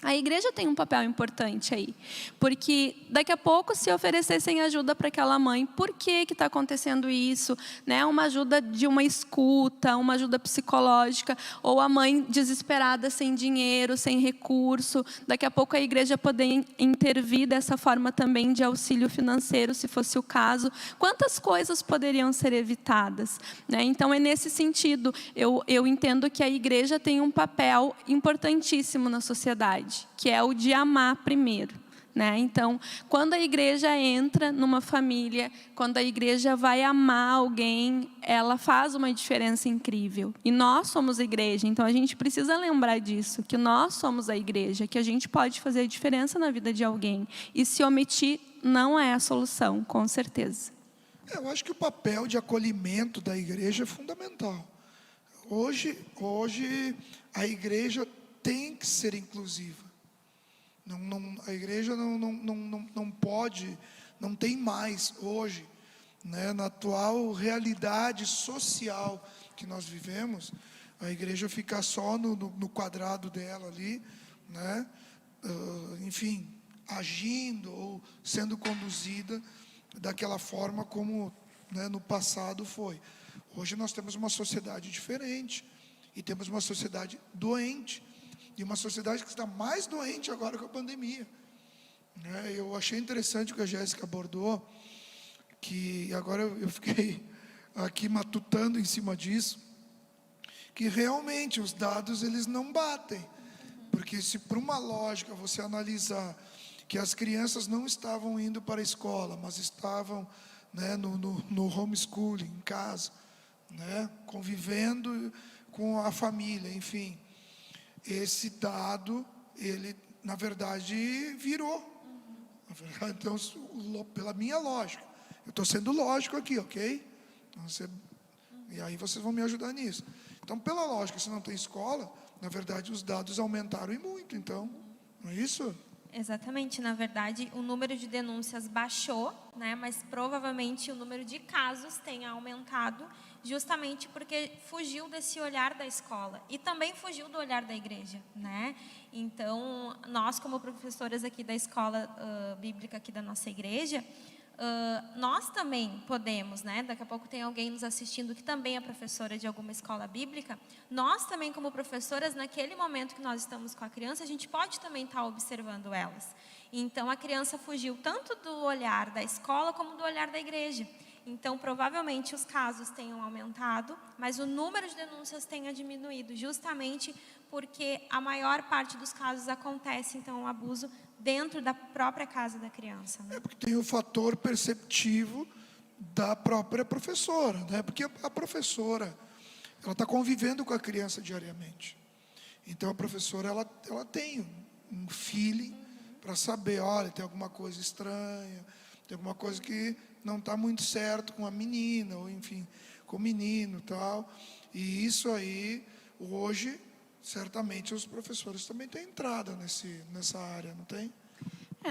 A igreja tem um papel importante aí, porque daqui a pouco, se oferecessem ajuda para aquela mãe, por que está acontecendo isso? Né? Uma ajuda de uma escuta, uma ajuda psicológica, ou a mãe desesperada, sem dinheiro, sem recurso, daqui a pouco a igreja poder intervir dessa forma também de auxílio financeiro, se fosse o caso. Quantas coisas poderiam ser evitadas? Né? Então, é nesse sentido, eu entendo que a igreja tem um papel importantíssimo na sociedade, que é o de amar primeiro, né? Então, quando a igreja entra numa família, quando a igreja vai amar alguém, ela faz uma diferença incrível. E nós somos a igreja, então a gente precisa lembrar disso, que nós somos a igreja, que a gente pode fazer a diferença na vida de alguém. E se omitir não é a solução, com certeza. Eu acho que o papel de acolhimento da igreja é fundamental. Hoje a igreja tem que ser inclusiva. A igreja não pode, não tem mais hoje, né, na atual realidade social que nós vivemos, a igreja ficar só no quadrado dela ali, né, enfim, agindo ou sendo conduzida daquela forma como, né, no passado foi. Hoje nós temos uma sociedade diferente e temos uma sociedade doente. E uma sociedade que está mais doente agora com a pandemia. Eu achei interessante o que a Jéssica abordou, que agora eu fiquei aqui matutando em cima disso, que realmente os dados eles não batem. Porque se por uma lógica você analisar que as crianças não estavam indo para a escola, mas estavam, né, no homeschooling, em casa, né, convivendo com a família, enfim. Esse dado, ele, na verdade, virou. Então, pela minha lógica, eu estou sendo lógico aqui, ok? Então, e aí vocês vão me ajudar nisso. Então, pela lógica, se não tem escola, na verdade, os dados aumentaram e muito. Então, não é isso? Exatamente, na verdade, o número de denúncias baixou, né, mas provavelmente o número de casos tenha aumentado, justamente porque fugiu desse olhar da escola e também fugiu do olhar da igreja, né? Então, nós como professoras aqui da escola bíblica aqui da nossa igreja, nós também podemos, né? Daqui a pouco tem alguém nos assistindo que também é professora de alguma escola bíblica. Nós também, como professoras, naquele momento que nós estamos com a criança, a gente pode também estar observando elas. Então, a criança fugiu tanto do olhar da escola como do olhar da igreja. Então, provavelmente os casos tenham aumentado, mas o número de denúncias tenha diminuído, justamente porque a maior parte dos casos acontece, então, o abuso dentro da própria casa da criança, né? É porque tem o fator perceptivo da própria professora, né? Porque a professora, ela está convivendo com a criança diariamente. Então, a professora, ela tem um feeling para saber, olha, tem alguma coisa estranha, tem alguma coisa que não está muito certo com a menina, ou enfim, com o menino e tal. E isso aí, hoje, certamente os professores também têm entrada nessa área, não tem?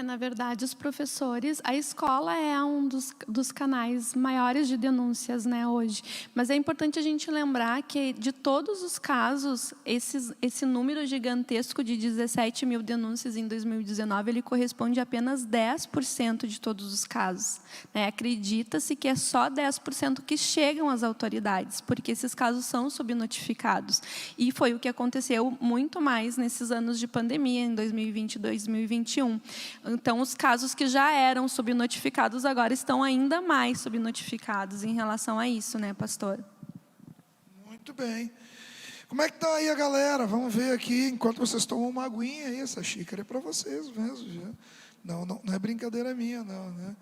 Na verdade, os professores, a escola é um dos canais maiores de denúncias, né, hoje. Mas é importante a gente lembrar que, de todos os casos, esse número gigantesco de 17 mil denúncias em 2019, ele corresponde a apenas 10% de todos os casos, né? Acredita-se que é só 10% que chegam às autoridades, porque esses casos são subnotificados. E foi o que aconteceu muito mais nesses anos de pandemia, em 2020 e 2021. Então, os casos que já eram subnotificados agora estão ainda mais subnotificados em relação a isso, né, pastor? Muito bem. Como é que está aí a galera? Vamos ver aqui, enquanto vocês tomam uma aguinha aí, essa xícara é para vocês mesmo. Já. Não é brincadeira minha, não, né?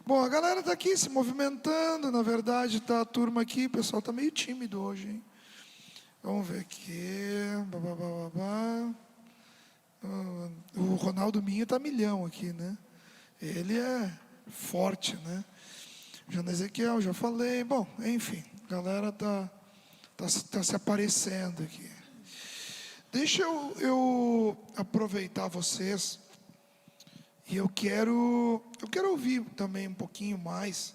Bom, a galera está aqui se movimentando, na verdade, está a turma aqui, o pessoal está meio tímido hoje, hein? Vamos ver aqui. O Ronaldo Minho está milhão aqui, né? Ele é forte, né? Jana Ezequiel, já falei. Bom, enfim, a galera tá se aparecendo aqui. Deixa eu aproveitar vocês e eu quero ouvir também um pouquinho mais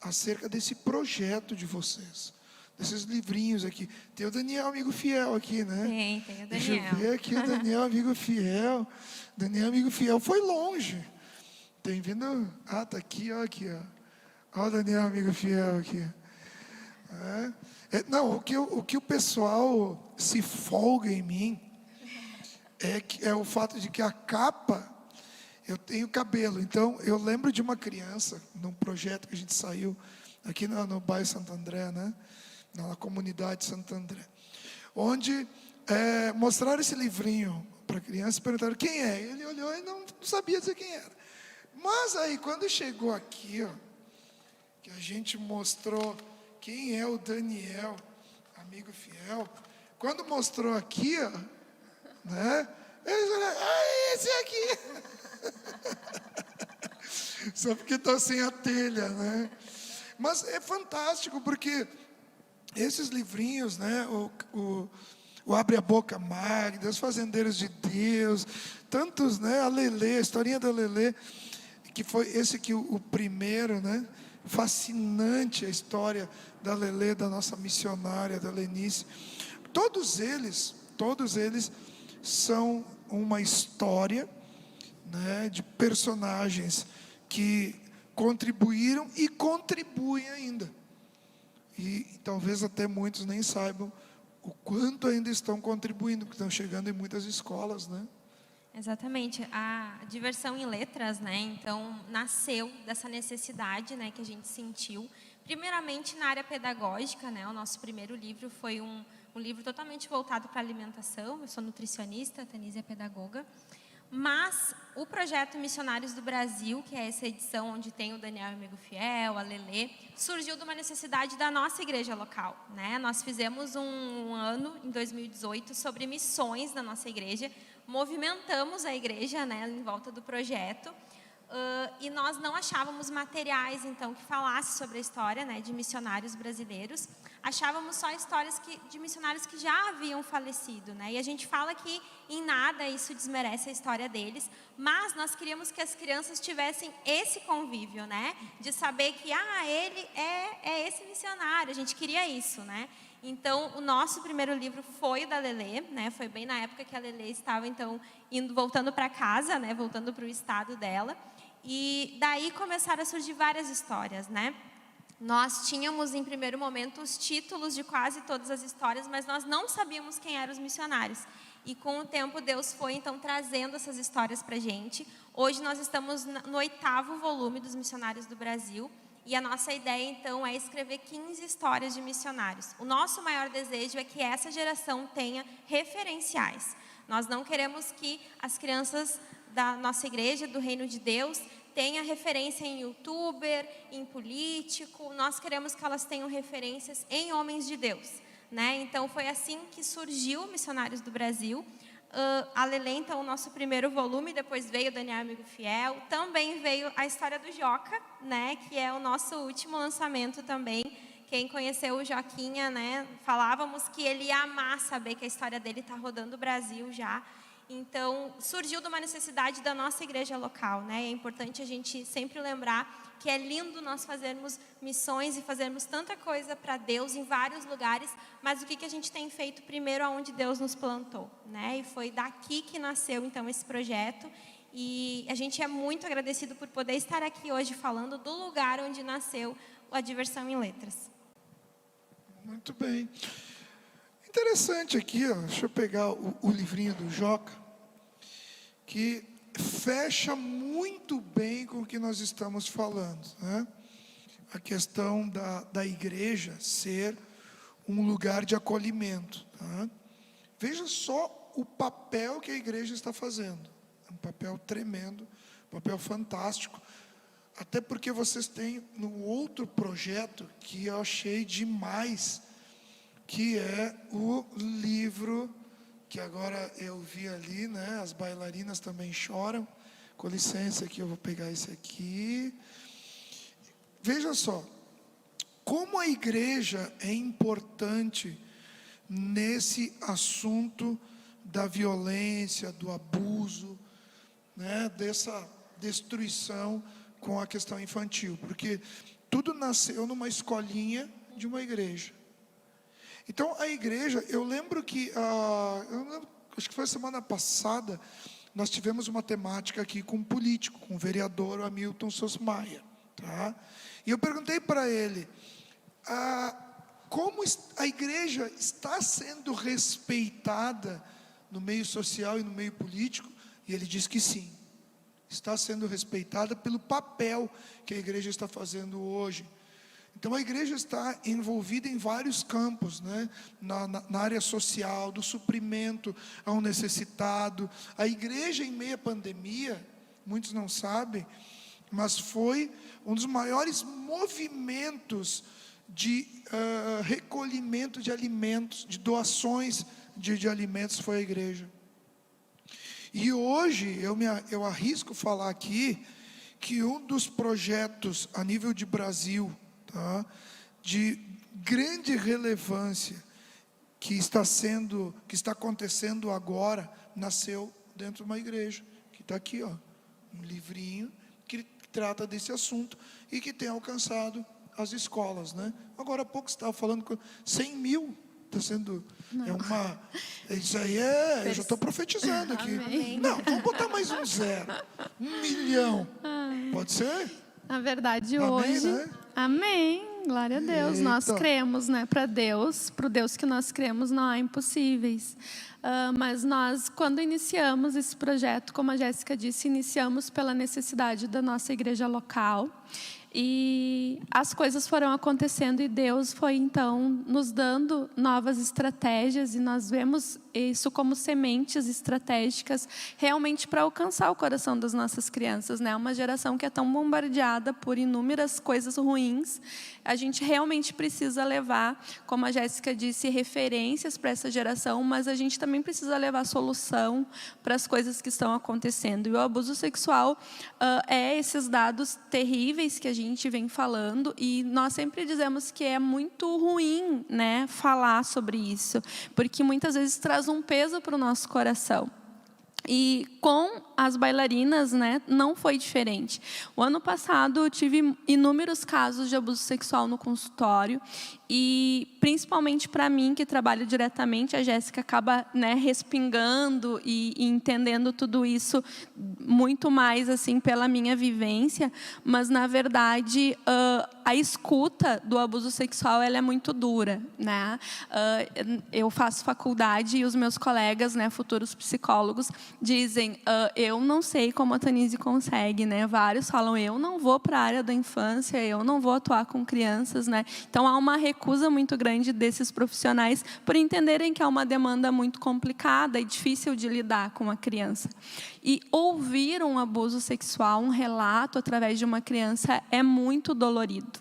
acerca desse projeto de vocês. Desses livrinhos aqui. Tem o Daniel, amigo fiel aqui, né? Tem o Daniel. Deixa eu ver aqui o Daniel, amigo fiel. Daniel, amigo fiel, foi longe. Tem vindo... Ah, tá aqui, ó, aqui, ó. Ó o Daniel, amigo fiel aqui. Não, o que o pessoal se folga em mim é o fato de que a capa, eu tenho cabelo. Então, eu lembro de uma criança, num projeto que a gente saiu aqui no bairro Santo André, né? Na comunidade Santo André, onde mostraram esse livrinho para a criança e perguntaram quem é. Ele olhou e não sabia dizer quem era. Mas aí, quando chegou aqui, ó, que a gente mostrou quem é o Daniel, amigo fiel, quando mostrou aqui, ó, né, eles falaram, esse aqui. Só porque está sem a telha, né? Mas é fantástico, porque esses livrinhos, né, o Abre a Boca Magda, Os Fazendeiros de Deus, tantos, né, a Lelê, a historinha da Lelê, que foi esse aqui o primeiro, né, fascinante a história da Lelê, da nossa missionária, da Lenice. Todos eles são uma história, né, de personagens que contribuíram e contribuem ainda. E talvez até muitos nem saibam o quanto ainda estão contribuindo, porque estão chegando em muitas escolas, né? Exatamente, a diversão em letras, né? Então nasceu dessa necessidade, né, que a gente sentiu. Primeiramente na área pedagógica, né? O nosso primeiro livro foi um livro totalmente voltado para a alimentação. Eu sou nutricionista, a Tanise é pedagoga. Mas o projeto Missionários do Brasil, que é essa edição onde tem o Daniel, amigo fiel, a Lelê, surgiu de uma necessidade da nossa igreja local, né? Nós fizemos um ano, em 2018, sobre missões na nossa igreja, movimentamos a igreja, né, em volta do projeto, e nós não achávamos materiais, então, que falasse sobre a história, né, de missionários brasileiros, achávamos só histórias de missionários que já haviam falecido, né? E a gente fala que em nada isso desmerece a história deles, mas nós queríamos que as crianças tivessem esse convívio, né? De saber que, ele é esse missionário, a gente queria isso, né? Então, o nosso primeiro livro foi o da Lelê, né? Foi bem na época que a Lelê estava, então, voltando para casa, né? Voltando para o estado dela. E daí começaram a surgir várias histórias, né? Nós tínhamos, em primeiro momento, os títulos de quase todas as histórias, mas nós não sabíamos quem eram os missionários. E com o tempo, Deus foi, então, trazendo essas histórias para a gente. Hoje, nós estamos no 8º volume dos Missionários do Brasil. E a nossa ideia, então, é escrever 15 histórias de missionários. O nosso maior desejo é que essa geração tenha referenciais. Nós não queremos que as crianças da nossa igreja, do Reino de Deus, tenha referência em youtuber, em político. Nós queremos que elas tenham referências em homens de Deus, né? Então, foi assim que surgiu Missionários do Brasil. A Lelê, então, o nosso primeiro volume, depois veio o Daniel Amigo Fiel, também veio a história do Joca, né? Que é o nosso último lançamento também. Quem conheceu o Joquinha, né? Falávamos que ele ia amar saber que a história dele está rodando o Brasil já. Então, surgiu de uma necessidade da nossa igreja local, né? É importante a gente sempre lembrar que é lindo nós fazermos missões e fazermos tanta coisa para Deus em vários lugares, mas o que a gente tem feito primeiro aonde Deus nos plantou, né? E foi daqui que nasceu, então, esse projeto. E a gente é muito agradecido por poder estar aqui hoje falando do lugar onde nasceu a Diversão em Letras. Muito bem. Interessante aqui, deixa eu pegar o livrinho do Joca, que fecha muito bem com o que nós estamos falando, né? A questão da igreja ser um lugar de acolhimento, tá? Veja só o papel que a igreja está fazendo. É um papel tremendo, um papel fantástico. Até porque vocês têm no outro projeto que eu achei demais, que é o livro, que agora eu vi ali, né? As bailarinas também choram. Com licença aqui, eu vou pegar esse aqui. Veja só, como a igreja é importante nesse assunto da violência, do abuso, né? Dessa destruição com a questão infantil. Porque tudo nasceu numa escolinha de uma igreja. Então, a igreja, eu lembro que, acho que foi a semana passada, nós tivemos uma temática aqui com um político, com o vereador Hamilton Sosmaia, tá? E eu perguntei para ele, como a igreja está sendo respeitada no meio social e no meio político? E ele disse que sim, está sendo respeitada pelo papel que a igreja está fazendo hoje. Então, a igreja está envolvida em vários campos, né? Na área social, do suprimento ao necessitado. A igreja, em meio à pandemia, muitos não sabem, mas foi um dos maiores movimentos de recolhimento de alimentos, de doações de alimentos, foi a igreja. E hoje, eu arrisco falar aqui, que um dos projetos a nível de Brasil, tá, de grande relevância, que está acontecendo agora, nasceu dentro de uma igreja, que está aqui, ó, um livrinho que trata desse assunto e que tem alcançado as escolas, né? Agora há pouco você estava falando com 100 mil, está sendo, isso aí eu já estou profetizando aqui. Amém. Não, vamos botar mais um 0, 1 milhão, pode ser? Na verdade, Amém, hoje... né? Amém, glória a Deus. Eita. Nós cremos, né? Para Deus, pro Deus que nós cremos, não há impossíveis. Mas nós, quando iniciamos esse projeto, como a Jéssica disse, iniciamos pela necessidade da nossa igreja local. E as coisas foram acontecendo e Deus foi, então, nos dando novas estratégias. E nós vemos isso como sementes estratégicas realmente para alcançar o coração das nossas crianças, né? Uma geração que é tão bombardeada por inúmeras coisas ruins. A gente realmente precisa levar, como a Jéssica disse, referências para essa geração, mas a gente também precisa levar solução para as coisas que estão acontecendo. E o abuso sexual é esses dados terríveis que a gente vem falando, e nós sempre dizemos que é muito ruim, né, falar sobre isso, porque muitas vezes traz um peso para o nosso coração. E com as bailarinas, né, não foi diferente. O ano passado eu tive inúmeros casos de abuso sexual no consultório, e principalmente para mim, que trabalho diretamente, a Jéssica acaba, né, respingando e entendendo tudo isso muito mais assim pela minha vivência, mas na verdade a escuta do abuso sexual ela é muito dura, né? Eu faço faculdade e os meus colegas, né, futuros psicólogos, dizem, eu não sei como a Tanise consegue, né? Vários falam, eu não vou para a área da infância, eu não vou atuar com crianças, né? Então há uma recusa muito grande desses profissionais por entenderem que é uma demanda muito complicada e difícil de lidar com a criança. E ouvir um abuso sexual, um relato através de uma criança é muito dolorido.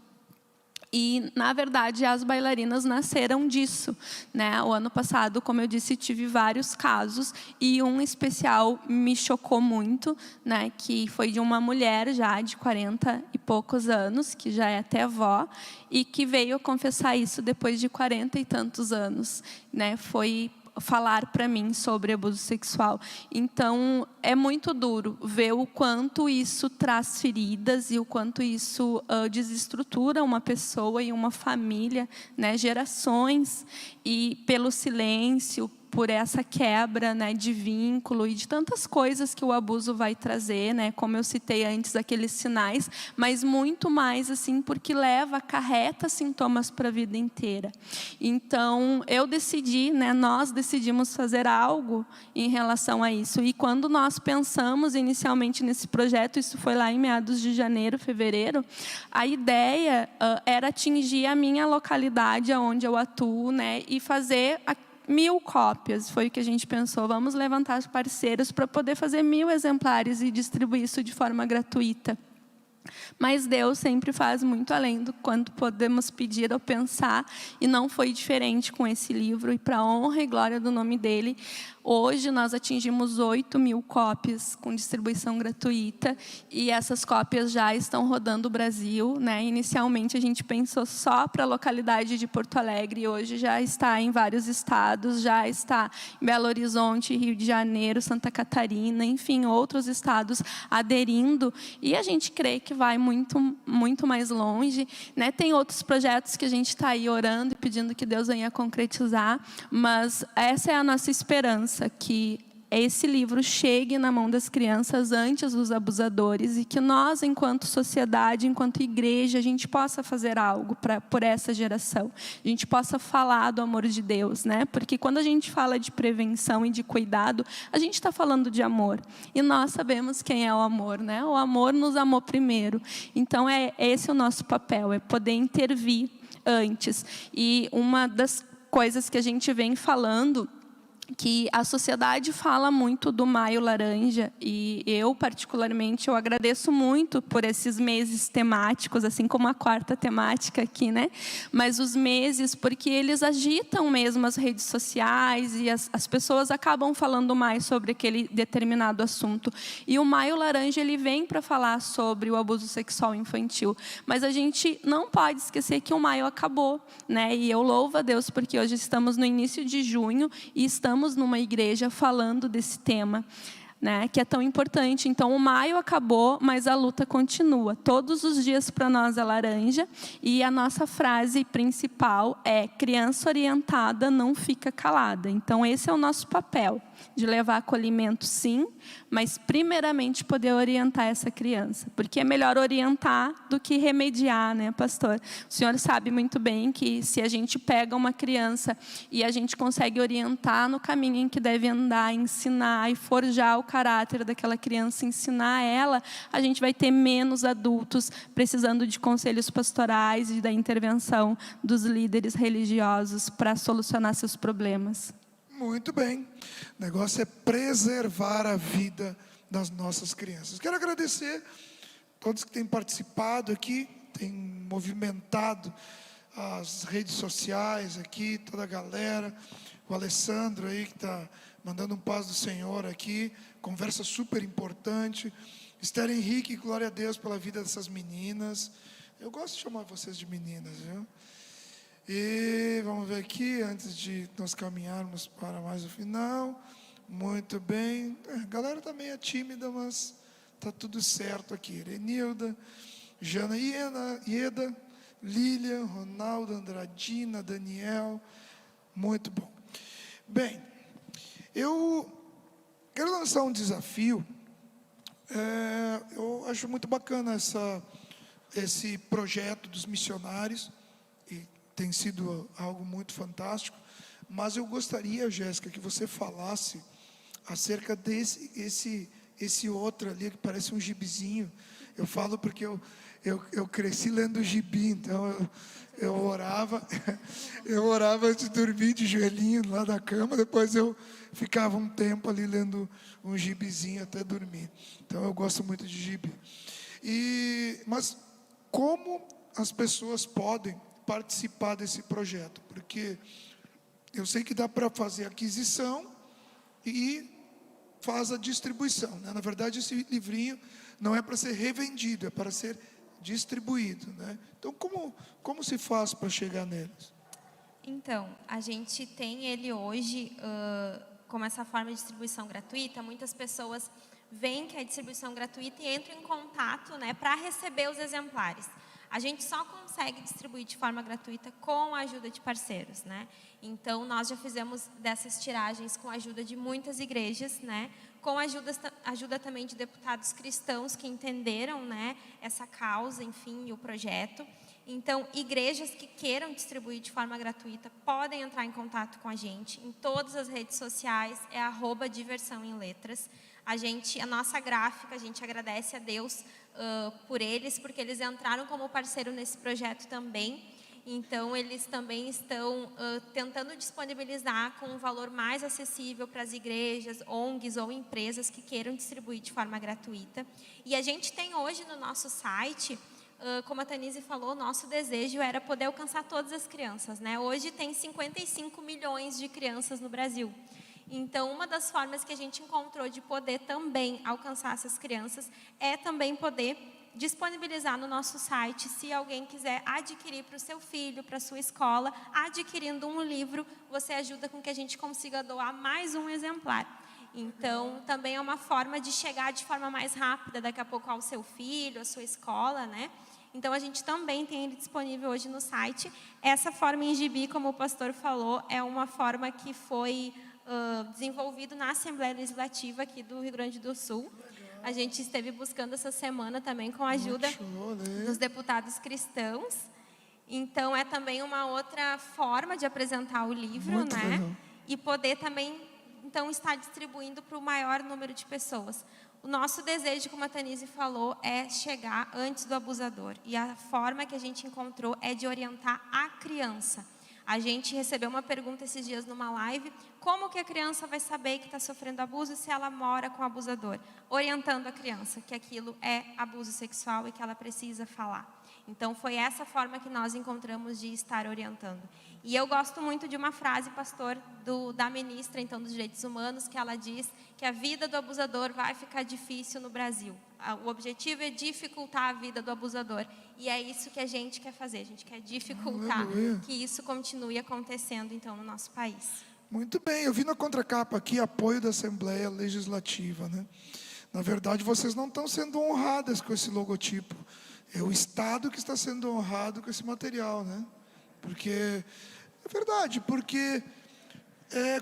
E, na verdade, as bailarinas nasceram disso, né? O ano passado, como eu disse, tive vários casos, e um especial me chocou muito, né? Que foi de uma mulher já de 40 e poucos anos, que já é até avó, e que veio confessar isso depois de 40 e tantos anos, né? Foi falar para mim sobre abuso sexual. Então, é muito duro ver o quanto isso traz feridas e o quanto isso desestrutura uma pessoa e uma família, né, gerações, e pelo silêncio, por essa quebra, né, de vínculo e de tantas coisas que o abuso vai trazer, né, como eu citei antes, aqueles sinais, mas muito mais assim porque acarreta sintomas para a vida inteira. Então, eu decidi, né, nós decidimos fazer algo em relação a isso. E quando nós pensamos inicialmente nesse projeto, isso foi lá em meados de janeiro, fevereiro, a ideia era atingir a minha localidade, onde eu atuo, né, e fazer 1000 cópias, foi o que a gente pensou. Vamos levantar parceiros para poder fazer 1000 exemplares e distribuir isso de forma gratuita. Mas Deus sempre faz muito além do quanto podemos pedir ou pensar, e não foi diferente com esse livro, e para a honra e glória do nome dele, hoje nós atingimos 8.000 cópias com distribuição gratuita, e essas cópias já estão rodando o Brasil, né? Inicialmente a gente pensou só para a localidade de Porto Alegre, e hoje já está em vários estados, já está em Belo Horizonte, Rio de Janeiro, Santa Catarina, enfim, outros estados aderindo, e a gente crê que vai muito, muito mais longe, né? Tem outros projetos que a gente está aí orando e pedindo que Deus venha concretizar, mas essa é a nossa esperança, que esse livro chegue na mão das crianças antes dos abusadores, e que nós, enquanto sociedade, enquanto igreja, a gente possa fazer algo por essa geração. A gente possa falar do amor de Deus, né? Porque quando a gente fala de prevenção e de cuidado, a gente está falando de amor. E nós sabemos quem é o amor, né? O amor nos amou primeiro. Então, esse o nosso papel, é poder intervir antes. E uma das coisas que a gente vem falando, que a sociedade fala muito do Maio Laranja, e eu, particularmente, eu agradeço muito por esses meses temáticos, assim como a quarta temática aqui, né? Mas os meses, porque eles agitam mesmo as redes sociais, e as pessoas acabam falando mais sobre aquele determinado assunto. E o Maio Laranja, ele vem para falar sobre o abuso sexual infantil. Mas a gente não pode esquecer que o maio acabou, né? E eu louvo a Deus, porque hoje estamos no início de junho, e estamos numa igreja falando desse tema, né, que é tão importante. Então, o maio acabou, mas a luta continua. Todos os dias para nós é laranja, e a nossa frase principal é: criança orientada não fica calada. Então, esse é o nosso papel, de levar acolhimento, sim, mas primeiramente poder orientar essa criança, porque é melhor orientar do que remediar, né, pastor? O senhor sabe muito bem que se a gente pega uma criança e a gente consegue orientar no caminho em que deve andar, ensinar e forjar o caráter daquela criança, ensinar ela, a gente vai ter menos adultos precisando de conselhos pastorais e da intervenção dos líderes religiosos para solucionar seus problemas. Muito bem. O negócio é preservar a vida das nossas crianças. Quero agradecer a todos que têm participado aqui, têm movimentado as redes sociais aqui, toda a galera. O Alessandro aí que está mandando um paz do Senhor aqui. Conversa super importante. Esther Henrique, glória a Deus pela vida dessas meninas. Eu gosto de chamar vocês de meninas, viu? E vamos ver aqui, antes de nós caminharmos para mais o final. Muito bem. A galera tá meio tímida, mas tá tudo certo aqui. Renilda, Jana Ieda, Lília, Ronaldo, Andradina, Daniel. Muito bom. Bem, eu quero lançar um desafio. Eu acho muito bacana esse projeto dos missionários, e tem sido algo muito fantástico, mas eu gostaria, Jéssica, que você falasse acerca esse outro ali, que parece um gibizinho. Eu falo porque eu cresci lendo gibi, então eu orava antes de dormir de joelhinho lá da cama, depois eu ficava um tempo ali lendo um gibizinho até dormir. Então eu gosto muito de gibi. Mas como as pessoas podem participar desse projeto? Porque eu sei que dá para fazer aquisição e faz a distribuição, né? Na verdade, esse livrinho não é para ser revendido, é para ser distribuído, né? Então, como se faz para chegar neles? Então, a gente tem ele hoje como essa forma de distribuição gratuita. Muitas pessoas veem que é distribuição gratuita e entram em contato, né, para receber os exemplares. A gente só consegue distribuir de forma gratuita com a ajuda de parceiros, né? Então, nós já fizemos dessas tiragens com a ajuda de muitas igrejas, né? Com a ajuda também de deputados cristãos que entenderam, né, essa causa, enfim, e o projeto. Então, igrejas que queiram distribuir de forma gratuita podem entrar em contato com a gente em todas as redes sociais, é @diversãoemletras. A nossa gráfica, a gente agradece a Deus por eles, porque eles entraram como parceiro nesse projeto também. Então, eles também estão tentando disponibilizar com um valor mais acessível para as igrejas, ONGs ou empresas que queiram distribuir de forma gratuita. E a gente tem hoje no nosso site, como a Tanise falou, nosso desejo era poder alcançar todas as crianças, né? Hoje tem 55 milhões de crianças no Brasil. Então, uma das formas que a gente encontrou de poder também alcançar essas crianças é também poder disponibilizar no nosso site, se alguém quiser adquirir para o seu filho, para a sua escola, adquirindo um livro, você ajuda com que a gente consiga doar mais um exemplar. Então, também é uma forma de chegar de forma mais rápida, daqui a pouco ao seu filho, à sua escola, né? Então, a gente também tem ele disponível hoje no site. Essa forma em gibi, como o pastor falou, é uma forma que foi desenvolvido na Assembleia Legislativa aqui do Rio Grande do Sul. A gente esteve buscando essa semana também com a ajuda dos deputados cristãos. Então, é também uma outra forma de apresentar o livro, Muito né? legal. E poder também, então, estar distribuindo para o maior número de pessoas. O nosso desejo, como a Tanise falou, é chegar antes do abusador. E a forma que a gente encontrou é de orientar a criança. A gente recebeu uma pergunta esses dias numa live: como que a criança vai saber que está sofrendo abuso se ela mora com o abusador? Orientando a criança que aquilo é abuso sexual e que ela precisa falar. Então, foi essa forma que nós encontramos de estar orientando. E eu gosto muito de uma frase, pastor, da ministra, então, dos direitos humanos, que ela diz que a vida do abusador vai ficar difícil no Brasil. O objetivo é dificultar a vida do abusador. E é isso que a gente quer fazer. A gente quer dificultar que isso continue acontecendo, então, no nosso país. Muito bem, eu vi na contracapa aqui apoio da Assembleia Legislativa, né? Na verdade, vocês não estão sendo honradas com esse logotipo. É o Estado que está sendo honrado com esse material, né? Porque, é verdade, porque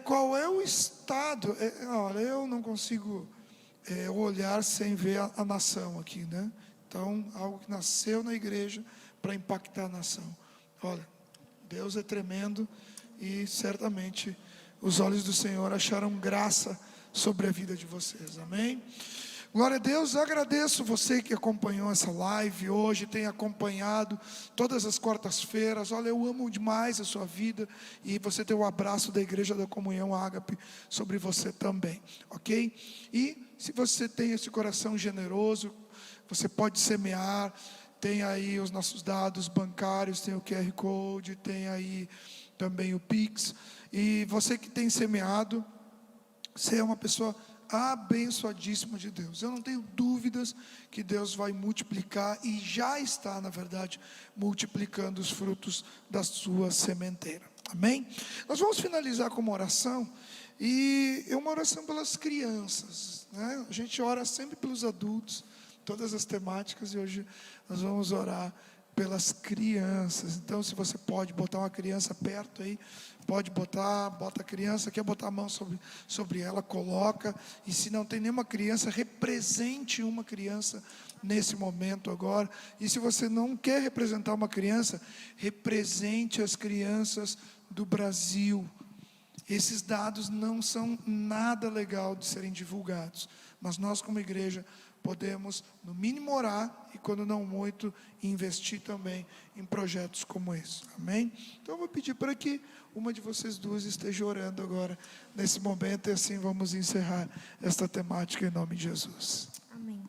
qual é o Estado? Olha, eu não consigo olhar sem ver a nação aqui, né? Então, algo que nasceu na igreja para impactar a nação. Olha, Deus é tremendo e certamente os olhos do Senhor acharam graça sobre a vida de vocês, amém? Glória a Deus. Eu agradeço você que acompanhou essa live hoje, tem acompanhado todas as quartas-feiras. Olha, eu amo demais a sua vida e você tem o abraço da Igreja da Comunhão Ágape sobre você também, ok? E se você tem esse coração generoso, você pode semear. Tem aí os nossos dados bancários, tem o QR Code, tem aí também o Pix. E você que tem semeado, você é uma pessoa abençoadíssima de Deus. Eu não tenho dúvidas que Deus vai multiplicar, e já está, na verdade, multiplicando os frutos da sua sementeira. Amém? Nós vamos finalizar com uma oração, e é uma oração pelas crianças, né? A gente ora sempre pelos adultos, todas as temáticas, e hoje nós vamos orar pelas crianças. Então, se você pode botar uma criança perto aí, pode botar, bota a criança, quer botar a mão sobre ela, coloca. E se não tem nenhuma criança, represente uma criança nesse momento agora. E se você não quer representar uma criança, represente as crianças do Brasil. Esses dados não são nada legal de serem divulgados, mas nós, como igreja, podemos, no mínimo, orar, e quando não muito, investir também em projetos como esse. Amém? Então eu vou pedir para que uma de vocês duas esteja orando agora, nesse momento, e assim vamos encerrar esta temática em nome de Jesus. Amém.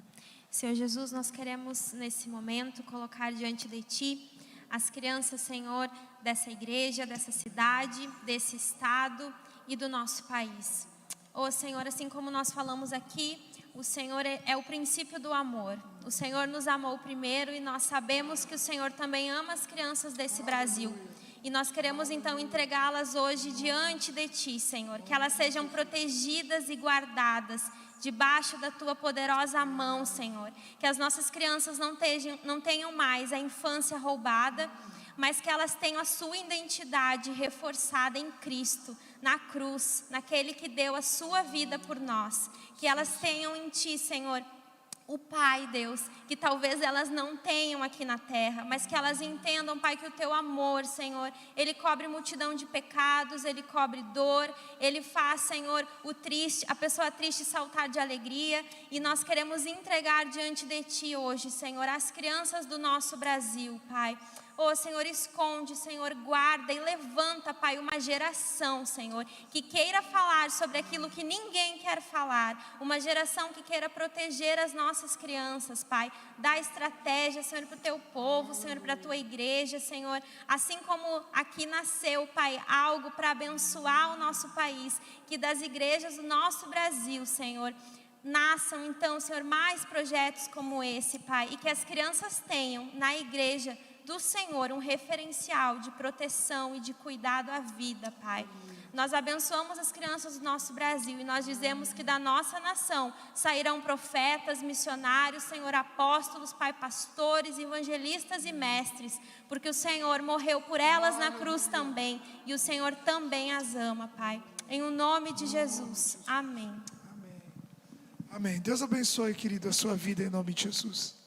Senhor Jesus, nós queremos nesse momento colocar diante de Ti as crianças, Senhor, dessa igreja, dessa cidade, desse estado e do nosso país. Ô Senhor, assim como nós falamos aqui, o Senhor é o princípio do amor. O Senhor nos amou primeiro, e nós sabemos que o Senhor também ama as crianças desse Brasil. E nós queremos então entregá-las hoje diante de Ti, Senhor. Que elas sejam protegidas e guardadas debaixo da Tua poderosa mão, Senhor. Que as nossas crianças não tenham mais a infância roubada, mas que elas tenham a sua identidade reforçada em Cristo, na cruz, naquele que deu a sua vida por nós. Que elas tenham em Ti, Senhor, o Pai, Deus, que talvez elas não tenham aqui na terra, mas que elas entendam, Pai, que o Teu amor, Senhor, Ele cobre multidão de pecados, Ele cobre dor, Ele faz, Senhor, a pessoa triste saltar de alegria. E nós queremos entregar diante de Ti hoje, Senhor, as crianças do nosso Brasil, Pai. Oh, Senhor, esconde, Senhor, guarda e levanta, Pai, uma geração, Senhor, que queira falar sobre aquilo que ninguém quer falar. Uma geração que queira proteger as nossas crianças, Pai. Dá estratégia, Senhor, para o Teu povo, Senhor, para a Tua igreja, Senhor. Assim como aqui nasceu, Pai, algo para abençoar o nosso país, que das igrejas do nosso Brasil, Senhor, nasçam então, Senhor, mais projetos como esse, Pai. E que as crianças tenham na igreja do Senhor um referencial de proteção e de cuidado à vida, Pai. Nós abençoamos as crianças do nosso Brasil, e nós dizemos que da nossa nação sairão profetas, missionários, Senhor, apóstolos, Pai, pastores, evangelistas e mestres, porque o Senhor morreu por elas na cruz também, e o Senhor também as ama, Pai. Em o nome de Jesus. Amém. Amém. Deus abençoe, querido, a sua vida em nome de Jesus.